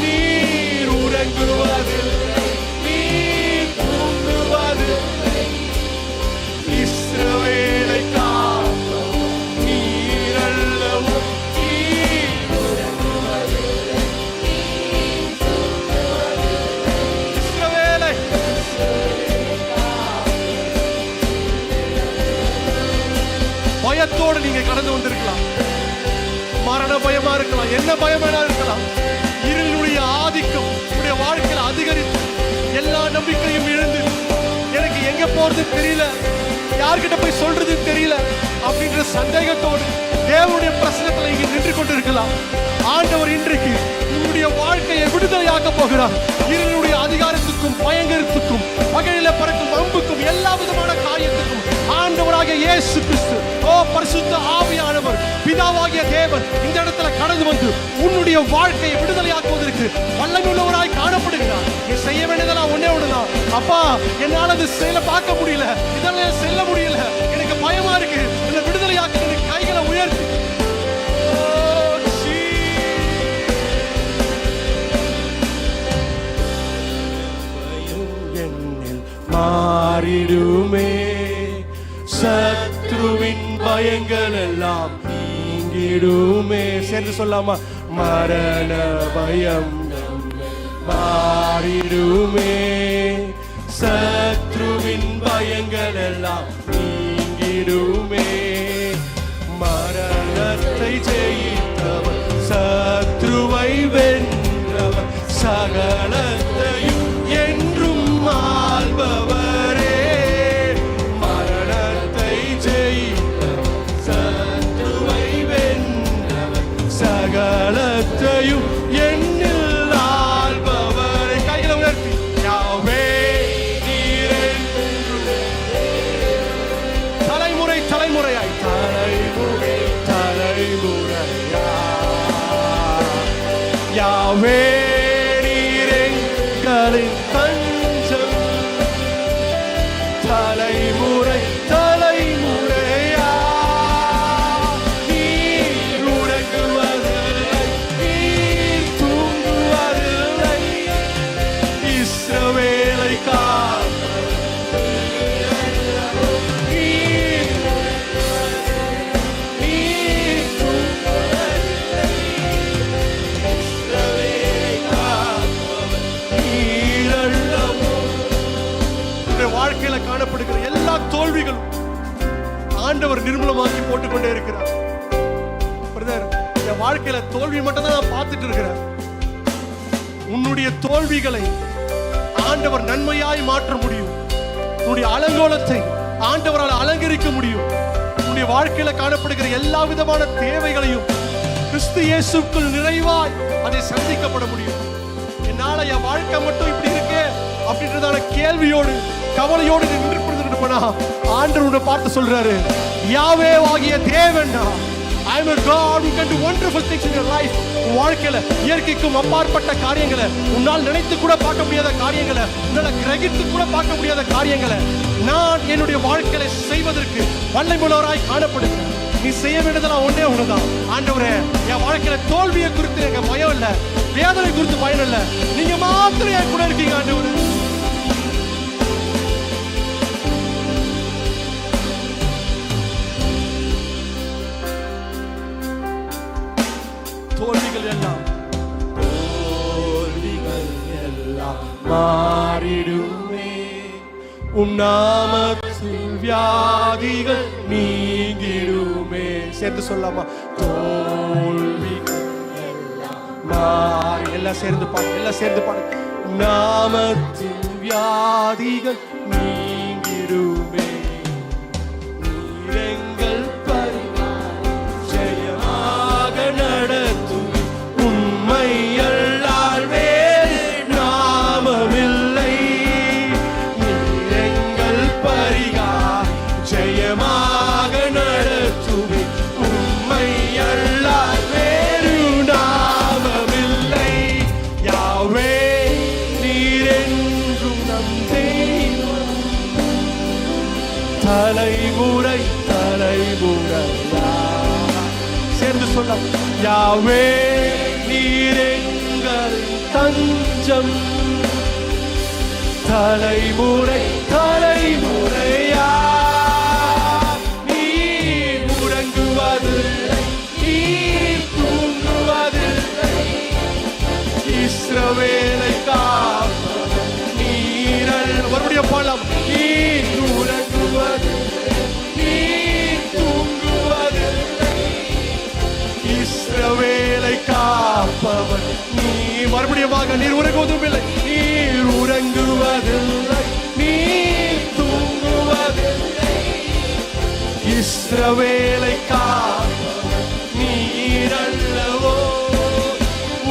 Speaker 1: நீர் உறங்குவதில்லை, நீர் தூங்குவதில்லை, இஸ்ரவேலை காப்பவர் நீர் அல்லவோ. இஸ்ரவேலை பயத்தோடு நீங்க கடந்து வந்திருக்கலாம். மரண பயமா இருக்கலாம், என்ன பயமா இருக்கலாம். இருளுடைய ஆதிக்கம் உடைய வாழ்க்கையில் அதிகரித்து எல்லா நம்பிக்கையும் இழந்து, எனக்கு எங்க போறது தெரியல, யார்கிட்ட போய் சொல்றது தெரியல அப்படின்ற சந்தேகத்தோடு தேவனுடைய பிரசன்னத்தில் இங்கே நின்று கொண்டிருக்கலாம். ஆண்டவர் இன்றைக்கு உங்களுடைய வாழ்க்கையை விடுதலையாக்க போகிறார். இருளுடைய அதிகாரத்துக்கும் பயங்கரத்துக்கும் வகையில பறக்கும் அம்புக்கும் எல்லா விதமான காரியத்துக்கும் ஆண்டவராகிய இயேசு கிறிஸ்து, ஓ பரிசுத்த ஆவியானவர், பிதாவாகிய தேவன் இந்த இடத்துல கடந்து வந்து உன்னுடைய வாழ்க்கையை விடுதலையாக்குவதற்கு வல்லமையுள்ளவராய் காணப்படுகிறார். நீ செய்ய வேண்டியதெல்லாம் ஒன்னே ஒண்ணுதான். அப்பா, என்னால அது செயல பார்க்க முடியல, இதெல்லாம் செல்ல முடியல, எனக்கு பயமா இருக்கு, இந்த விடுதலையாக்க கைகளை உயர்த்தி. என்னில் மாறிடுமே, சத்ருவின் பயங்கள் எல்லாம் நீங்கிடுமே. சேர்ந்து சொல்லாமா? மரண பயம் மாறிடுமே, சத்ருவின் பயங்கள் எல்லாம் நீங்கிடுமே. மரணத்தை ஜெயித்தவர், சத்ருவை வென்றவர், சகலத்தையும் என்றும் ஆள்பவரே. மரணத்தை ஜெயித்தவர், சத்ருவை வென்றவர், சகலத்தையும் என்னில் ஆள்பவரே. கைகளை உயர்த்தி யாவே நீர் என்றும் ஆண்டவர் நிர்மூலமாக்கி போட்டுக்கொண்டே இருக்கிறார். பிரதர், என் வாழ்க்கையில தோல்வி மட்டும் தான் நான் பார்த்துட்டு இருக்கிறேன். உன்னுடைய தோல்விகளை ஆண்டவர் நன்மையாய் மாற்ற முடியும். உன்னுடைய அலங்கோலத்தை ஆண்டவரால் அலங்கரிக்க முடியும். உன்னுடைய வாழ்க்கையில காணப்படுகிற எல்லா விதமான தேவைகளையும் கிறிஸ்து இயேசுக்குள் நிறைவாய் அதை சந்திக்கப்பட முடியும். என்னால என் வாழ்க்கை மட்டும் இப்படி இருக்கே அப்படின்றதான கேள்வியோடு கவலையோடு நின்று போனா ஆண்டவர் பார்த்து சொல்றாரு, யாவே ஆகிய தேவனா, I am a God who can do wonderful things in your life. வாழ்க்கையில இயற்கைக்கும் அப்பாற்பட்ட காரியங்களை, உன்னால் நினைத்து கூட பார்க்க முடியாத காரியங்களை, உன்னால கிரகித்து கூட பார்க்க முடியாத காரியங்களை நான் என்னுடைய வாழ்க்கையில செய்வதற்கு வல்லமையுள்ளவராய் காணப்படுகிறேன். நீ செய்ய வேண்டியதெல்லாம் ஒன்றே ஒண்ணுதான். ஆண்டவரே, என் வாழ்க்கையில தோல்வியை குறித்து எனக்கு பயம் இல்லை, வேதனை குறித்து பயம் இல்லை, நீங்க மாத்திரம் என் கூட இருக்கீங்க ஆண்டவரே. தோல்விகள் எல்லாம் மாறிடுமே, உம் நாமத்தில் வியாதிகள் நீங்கிடுமே. சேர்ந்து சொல்லாமா? தோல்விகள் எல்லாம் மாறி, எல்லாம் சேர்ந்து பாடு, எல்லாம் சேர்ந்து பாடு. நாமத்தில் வியாதிகள் நீங்கிடுமே, நீரெங்கள் பரிகாரம் ஜெயமாக நடத்தும், உண்மை அல்லால் வேறு நாமமில்லை. நீரெங்கள் பரிகாரம் ஜெயமாக நடத்தும், உண்மை அல்லால் வேறு நாமமில்லை. யாவே நீரென்றும் நம் தெய்வம், தலைமுறை தலைமுறையா. சேர்ந்து சொல்ல, யாவே நீரெங்கள் தஞ்சம், தலைமுறை தலைமுறையா. நீ உறங்குவதில்லை, நீ தூங்குவதில்லை, இஸ்ரவேலை காப்பவர் நீரல். மறுபடியும் பாடலாம். நீ உறங்குவதில்லை, நீ தூங்குவதில்லை, இஸ்ரவேலை காப்பவர் நீ. மறுபடியும் நீர் உறங்குவதும் இல்லை, நீர் உறங்குவதில்லை, நீர் தூங்குவதில்லை, இஸ்ரவேலை காப்பவர் நீர் அல்லவோ.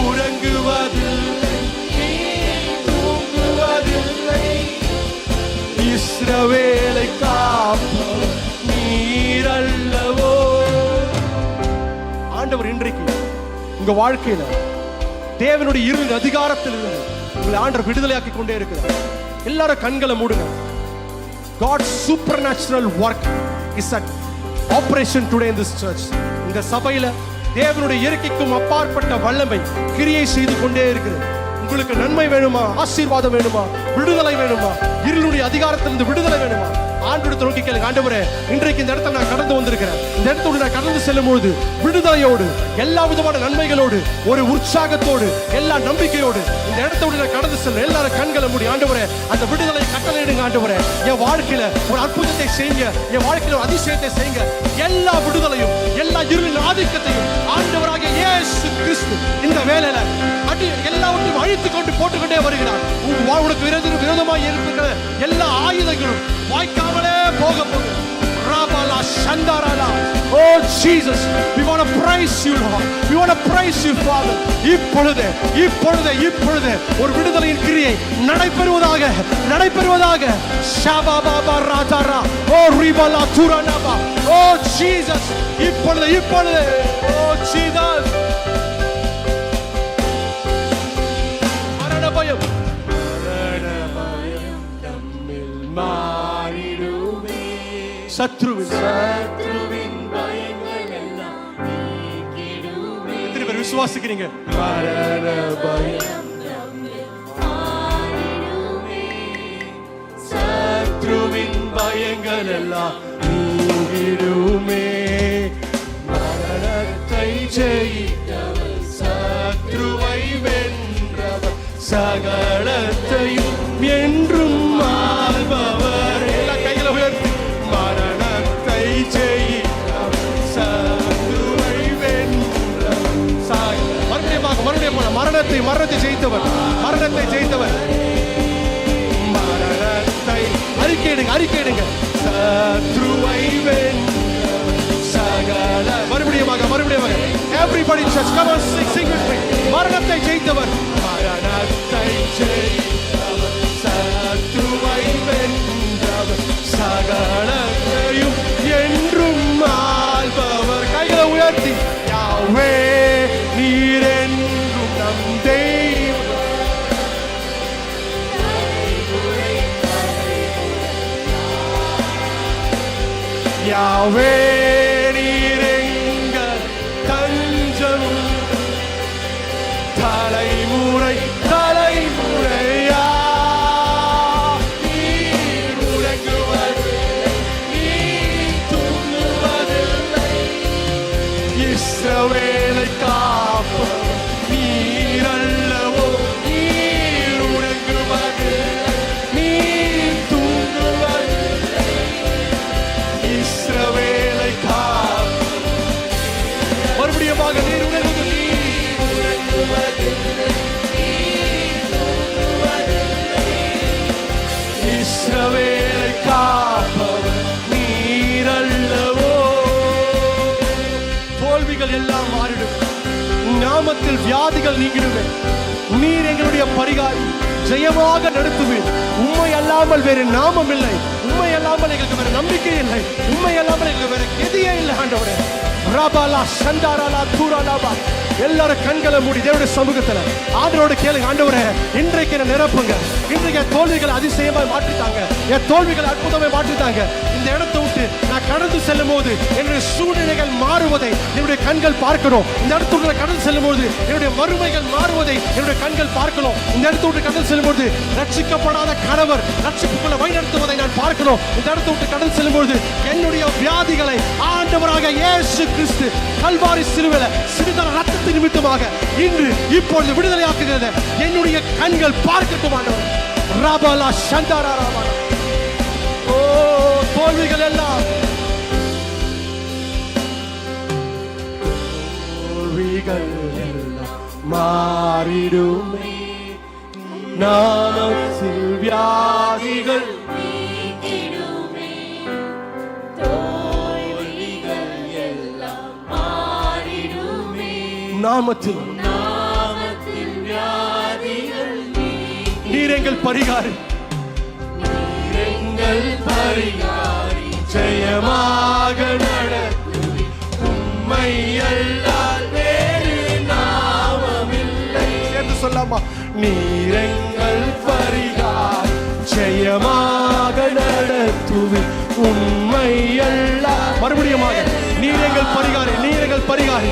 Speaker 1: உறங்குவதில்லை, நீர் தூங்குவதில்லை, இஸ்ரவேலை காப்பவர் நீர் அல்லவோ. ஆண்டவர் இன்றைக்கு உங்க வாழ்க்கையில தேவனுடைய இருளின் அதிகாரத்தில் இருந்து உங்களை ஆண்டவர் விடுதலையாக்கி கொண்டே இருக்கிறார். எல்லாரும் கண்களை மூடுங்க. God's supernatural work is at operation today in this church. இந்த சபையில தேவனுடைய இயற்கைக்கும் அப்பாற்பட்ட வல்லமை கிரியை செய்து கொண்டே இருக்கிறது. உங்களுக்கு நன்மை வேணுமா, ஆசீர்வாதம் வேணுமா, விடுதலை வேணுமா, இருளுடைய அதிகாரத்திலிருந்து விடுதலை வேணுமா, ஆண்டவரை நோக்கி கேளுங்க. ஆண்டவரே, இன்றைக்கு இந்த இடத்துல நான் கடந்து வந்திருக்கிறேன். இந்த இடத்தோடு நான் கடந்து செல்லும் பொழுது விடுதலையோடு, எல்லா விதமான நன்மைகளோடு, ஒரு உற்சாகத்தோடு, எல்லா நம்பிக்கையோடு இந்த இடத்தோடு நான் கடந்து செல்ல. எல்லாரும் கண்களை மூடி ஆண்டவரே அந்த விடுதலை கட்டளையிடுங்க. ஆண்டவரே, என் வாழ்க்கையில ஒரு அற்புதத்தை செய்யுங்க, என் வாழ்க்கையில ஒரு அதிசயத்தை செய்யுங்க. எல்லா விடுதலையும், எல்லா இருளின் ஆதிக்கத்தையும் ஆண்டவராகிய இயேசு கிறிஸ்து இந்த வேளையில எல்லாவற்றையும் அழித்துக் கொண்டு போட்டுக்கொண்டே வருகிறார். உனக்கு விரோதமாக இருக்கிற எல்லா ஆயுதங்களும் வாய்க்காமலே போக போகுது. Oh Jesus, we want to praise you Lord, we want to praise you Father. இப்பொழுது ஒரு விடுதலையின் கிரியை நடைபெறுவதாக நடைபெறுவதாக. ஷபாபாபா ராஜாரா ஓ ரிபலா துரானபா. Oh Jesus, இப்பொழுது Oh Jesus. மரண பயம் நம்மில் மாறிடுமே, சத்ருவின் பயங்கள் எல்லாம் நீங்கிடுமே. எத்தனை பேர் விசுவாசிக்கிறீங்க? மரண பயம் நம்மில் மாறிடுமே, சத்ருவின் பயங்கள் எல்லாம் நீங்கிடுமே. மரணத்தை ஜெயித்தவர், சத்ருவை வென்றவர், சகலத்தையும் என்றும் ஆள்பவர். எல்லா கைகளை உயர்த்தி மரணத்தை ஜெயி மரணத்தை ஜெயித்தவர், மரணத்தை ஜெயித்தவர். மரணத்தை அறிக்கையிடுங்க, அறிக்கையிடுங்க. சத்ருவை வென்றவர் சகல. மறுபடியும் everybody church, come on, sing with me. மரணத்தை ஜெயித்தவர், மரணத்தை ஜெயித்தவர், சத்ருவை வென்றவர், சகலத்தையும் என்றும் ஆள்பவர். கைகளை உயர்த்தி யாவே நீர் என்றும் நம் தெய்வம். யாவே நீர் எங்கள் தஞ்சம், தலைமுறை தலைமுறையா நீர் உறங்குவதில்லை, நீர் தூங்குவதில்லை. இஸ்ரவேலை காப்பவர் நீர் அல்லவோ, நீர் உறங்குவதில்லை, நீர் தூங்குவதில்லை. இஸ்ரவேலை காப்பவர் மறுபடியும் நீர் உறங்குவதில்லை, இஸ்ரவேலை காப்பவர் நீர் அல்லவோ. தோல்விகள் எல்லாம் மாறிடும், நாமத்தில் வியாதிகள் நீங்கிடுமே. நீர் எங்களுடைய பரிகாரி, ஜெயமாக நடத்துவேன். உண்மை அல்லாமல் வேறு நாமம் இல்லை, உண்மை அல்லாமல் எங்களுக்கு வேற நம்பிக்கை இல்லை, உண்மை அல்லாமல் எங்களுக்கு வேற கதியே இல்லை. ஆண்டவரே ரபாலா சண்டாராலா தூராலாபா. எல்லாரும் கண்களை மூடி தேவனுடைய சமூகத்துல ஆண்டவரோட கேளுங்க. ஆண்டவரே இன்றைக்கு என்ன நிரப்புங்க. இன்றைக்கு என் தோல்விகள் அதிசயமாய் மாற்றிட்டாங்க, என் தோல்விகள் அற்புதமாய் மாற்றிட்டாங்க. இந்த இடத்தை விட்டு நான் கடந்து செல்லும் போது என்னுடைய சூழ்நிலைகள் மாறுவதை என்னுடைய கண்கள் பார்க்கணும். இந்த இடத்துல கடந்து செல்லும் போது என்னுடைய மறுமைகள் மாறுவதை என்னுடைய கண்கள் பார்க்கணும். இந்த இடத்தை விட்டு கடந்து செல்லும் போது ரட்சிக்கப்படாத கணவர் ரட்சிப்புக்குள்ள வழிநடத்துவதை நான் பார்க்கணும். இந்த இடத்தை விட்டு கடந்து செல்லும் போது என்னுடைய வியாதிகளை ஆண்டவராக இயேசு கிறிஸ்து கல்வாரி சிலுவையில சிறிதளவு ரத்தத்தின் நிமித்தமாக இன்று இப்பொழுது விடுதலையாக்குகிறது என்னுடைய கண்கள் பார்க்கட்டும். ஆண்டவர் ரபாலா சந்தாரா ராமா. ஓ தோல்விகள் எல்லாம் மாறிடுமே, நாமத்தில் வியாதிகள்
Speaker 2: நீங்கிடுமே, தோல்விகள் எல்லாம் மாறிடுமே,
Speaker 1: நாமத்தில்
Speaker 2: வியாதிகள்
Speaker 1: நீர் எங்கள் பரிகாரி,
Speaker 2: நீர் எங்கள் பரிகாரி,
Speaker 1: ஜெயமாக நடத்துவி. உம்மை அல்லால் வேறு நாமமில்லை. சேர்ந்து சொல்லாமா? நீர் எங்கள் பரிகாரி, ஜெயமாக நடத்துவி. உம்மை அல்லால். மறுபடியும் நீர் எங்கள் பரிகாரி, நீர் எங்கள் பரிகாரி,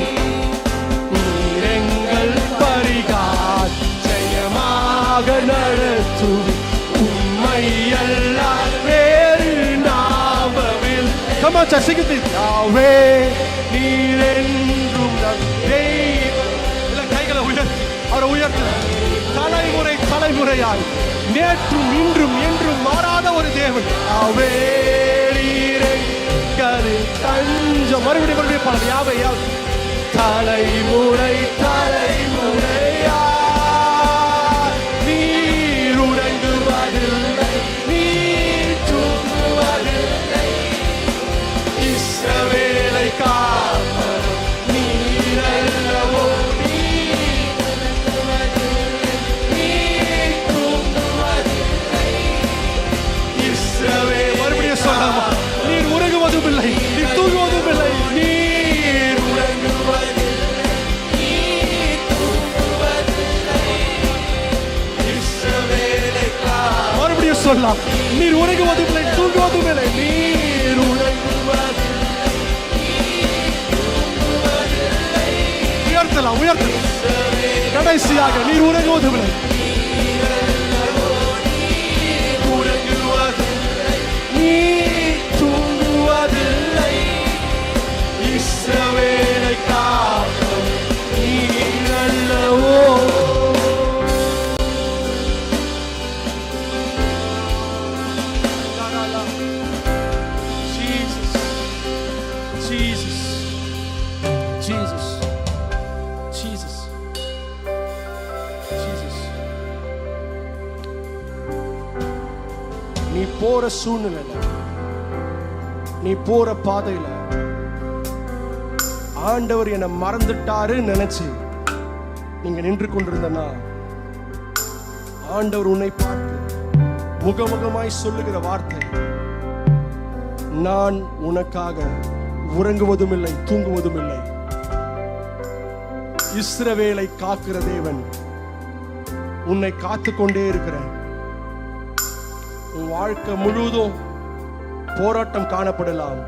Speaker 1: நீர் எங்கள் பரிகாரி, ஜெயமாக நடத்துவி. உம்மை அல்லால் வேறு நாமமில்லை. Come on, sing it. யாவே நீர் என்றும் நம் தெய்வம். எல்லாம் கைகளை உயர்த்தி அவரை உயர்த்து. தலைமுறை தலைமுறையாய் நேற்றும் இன்றும் என்றும் மாறாத ஒரு தேவன். யாவே நீர் எங்கள் தஞ்சம். மறுபடியும் பாருங்க. யாவே யாவே தலைமுறை தலைமுறையா நீர் உறங்குவதில்லை, நீர் தூங்குவதில்லை. இஸ்ரவேலை காப்பவர் நீர் அல்லவோ, நீர் தூங்குவதில்லை. இஸ்ரவேல் மறுபடியும் சொல்லலாமா? நீர் உறங்குவதும் இல்லை, நீர் தூங்குவதும் இல்லை. நீர் உறங்குவதில்லை, நீர் தூங்குவதில்லை. இஸ்ரவேலை காப்பவர். மறுபடியும் சொல்லலாம். நீர் உறங்குவதும் இல்லை, தூங்குவதும் இல்லை. நீர் உறங்குவதில்லை, உயர்த்தலாம் உயர்த்தலாம். கடைசியாக நீர் உறங்குவதும் இல்லை, நீர் தூங்குவதில்லை. இஸ்ரவேலை காப்பவர் நீர் அல்லவோ. Jesus, Jesus, Jesus, Jesus. நீ போற சூழ்நிலையில, நீ போற பாதையில ஆண்டவர் என்னை மறந்துட்டாரு நினைச்சு நீங்க நின்று கொண்டிருந்தனா, ஆண்டவர் உன்னை பார்த்து முகமுகமாய் சொல்லுகிற வார்த்தை, நான் உனக்காக உறங்குவதும் இல்லை, தூங்குவதும் இல்லை. இஸ்ரவேலை காக்கிற தேவன், உன்னை காத்து கொண்டே இருக்கிறேன். உன் வாழ்க்கை முழுவதும் போராட்டம் காணப்படலாம்.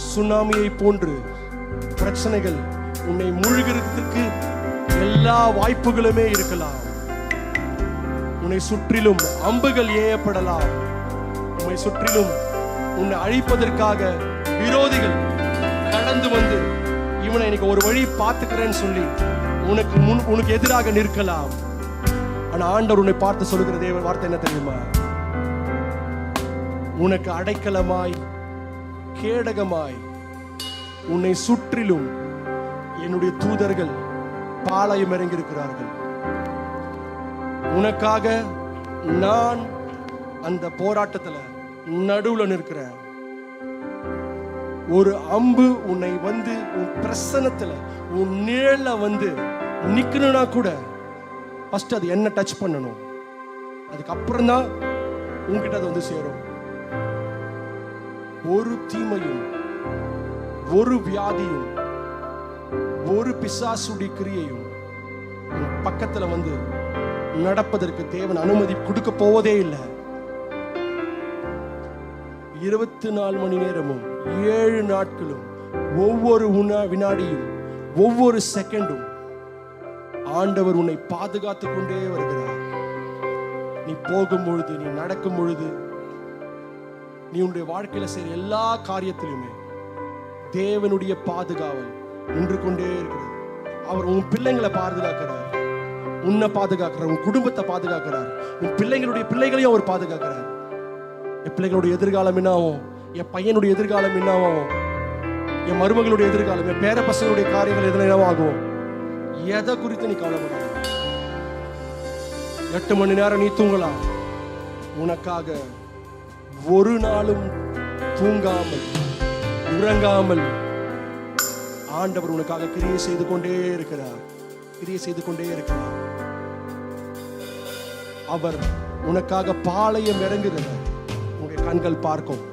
Speaker 1: சுனாமியை போன்று பிரச்சனைகள் உன்னை மூழ்கிறதுக்கு எல்லா வாய்ப்புகளுமே இருக்கலாம். உன்னை சுற்றிலும் அம்புகள் ஏயப்படலாம். உன்னை சுற்றிலும் உன்னை அழிப்பதற்காக விரோதிகள் கடந்து வந்து இவனை இன்னைக்கு ஒரு வழி பார்த்துக்கிறேன்னு சொல்லி உனக்கு எதிராக நிற்கலாம். ஆனா ஆண்டவர் உன்னை பார்த்து சொல்லுகிற தேவ வார்த்தை என்ன தெரியுமா? உனக்கு அடைக்கலமாய் கேடகமாய் உன்னை சுற்றிலும் என்னுடைய தூதர்கள் பாளையம் இறங்கியிருக்கிறார்கள். உனக்காக நான் அந்த போராட்டத்துல நடுவுல நிற்கிறேன். ஒரு அம்பு உன்னை வந்து உன் பிரசன்னத்துல உன் நிழல்ல வந்து நிக்கணும்னா கூட ஃபர்ஸ்ட் அது என்ன டச் பண்ணணும். அதுக்கப்புறம் தான் உன்கிட்ட அது வந்து சேரும். ஒரு தீமையும் ஒரு வியாதியும் ஒரு பிசாசுடைய கிரியையும் பக்கத்துல வந்து நடப்பதற்கு தேவன் அனுமதி கொடுக்க போவதே இல்லை. 24 மணி நேரமும் 7 நாட்களும் ஒவ்வொரு வினாடியும் ஒவ்வொரு செகண்டும் ஆண்டவர் உன்னை பாதுகாத்துக் கொண்டே வருகிறார். நீ போகும் பொழுது, நீ நடக்கும் பொழுது, நீ உன்னுடைய வாழ்க்கையில செய்யற எல்லா காரியத்திலுமே தேவனுடைய பாதுகாவல் நின்று கொண்டே இருக்கிறது. அவர் உன் பிள்ளைங்களை பாதுகாக்கிறார், உன்னை பாதுகாக்கிறார், உன் குடும்பத்தை பாதுகாக்கிறார், உன் பிள்ளைகளுடைய பிள்ளைகளையும் அவர் பாதுகாக்கிறார். என் பிள்ளைகளுடைய எதிர்காலம் என்னாகும், என் பையனுடைய எதிர்காலம் என்னாகும், என் மருமகளுடைய எதிர்காலம், என் பேர பசங்களுடைய காரியங்கள் எதுல என்னவாகும், எதை குறித்து நீ கவலைப்படாத. 8 மணி நேரம் நீ தூங்கலாம். உனக்காக ஒரு நாளும் தூங்காமல் உறங்காமல் ஆண்டவர் உனக்காக கிரியை செய்து கொண்டே இருக்கிறார், கிரியை செய்து கொண்டே இருக்கிறார். அவர் உனக்காக பாளையம் இறங்குகிறார். உன்னுடைய கண்கள் பார்க்கும்.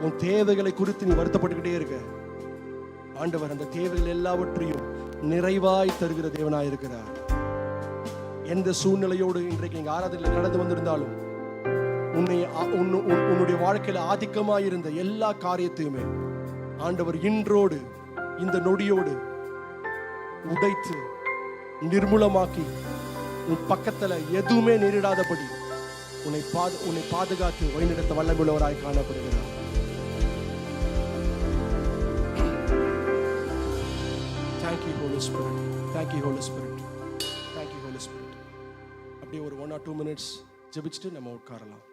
Speaker 1: உன் தேவைகளை குறித்து நீ வருத்தப்பட்டுக்கிட்டே இருக்க, ஆண்டவர் அந்த தேவைகள் எல்லாவற்றையும் நிறைவாய் தருகிற தேவனாய் இருக்கிறார். எந்த சூழ்நிலையோடு இன்றைக்கு நீங்க ஆராதனையில் கடந்து வந்திருந்தாலும், உன்னுடைய வாழ்க்கையில ஆதிக்கமாயிருந்த எல்லா காரியத்தையுமே ஆண்டவர் இன்றோடு இந்த நொடியோடு உடைத்து நிர்மூலமாக்கி உன் பக்கத்துல எதுவுமே நேரிடாதபடி உன்னை பாதுகாத்து வழிநடத்த வல்லமையுள்ளவராய் காணப்படுகிறார். Thank you Holy Spirit. Thank you Holy Spirit. Thank you Holy Spirit. அப்படியே ஒரு 1 or 2 minutes ஜெபிச்சுட்டு நம்ம உட்காரலாம்.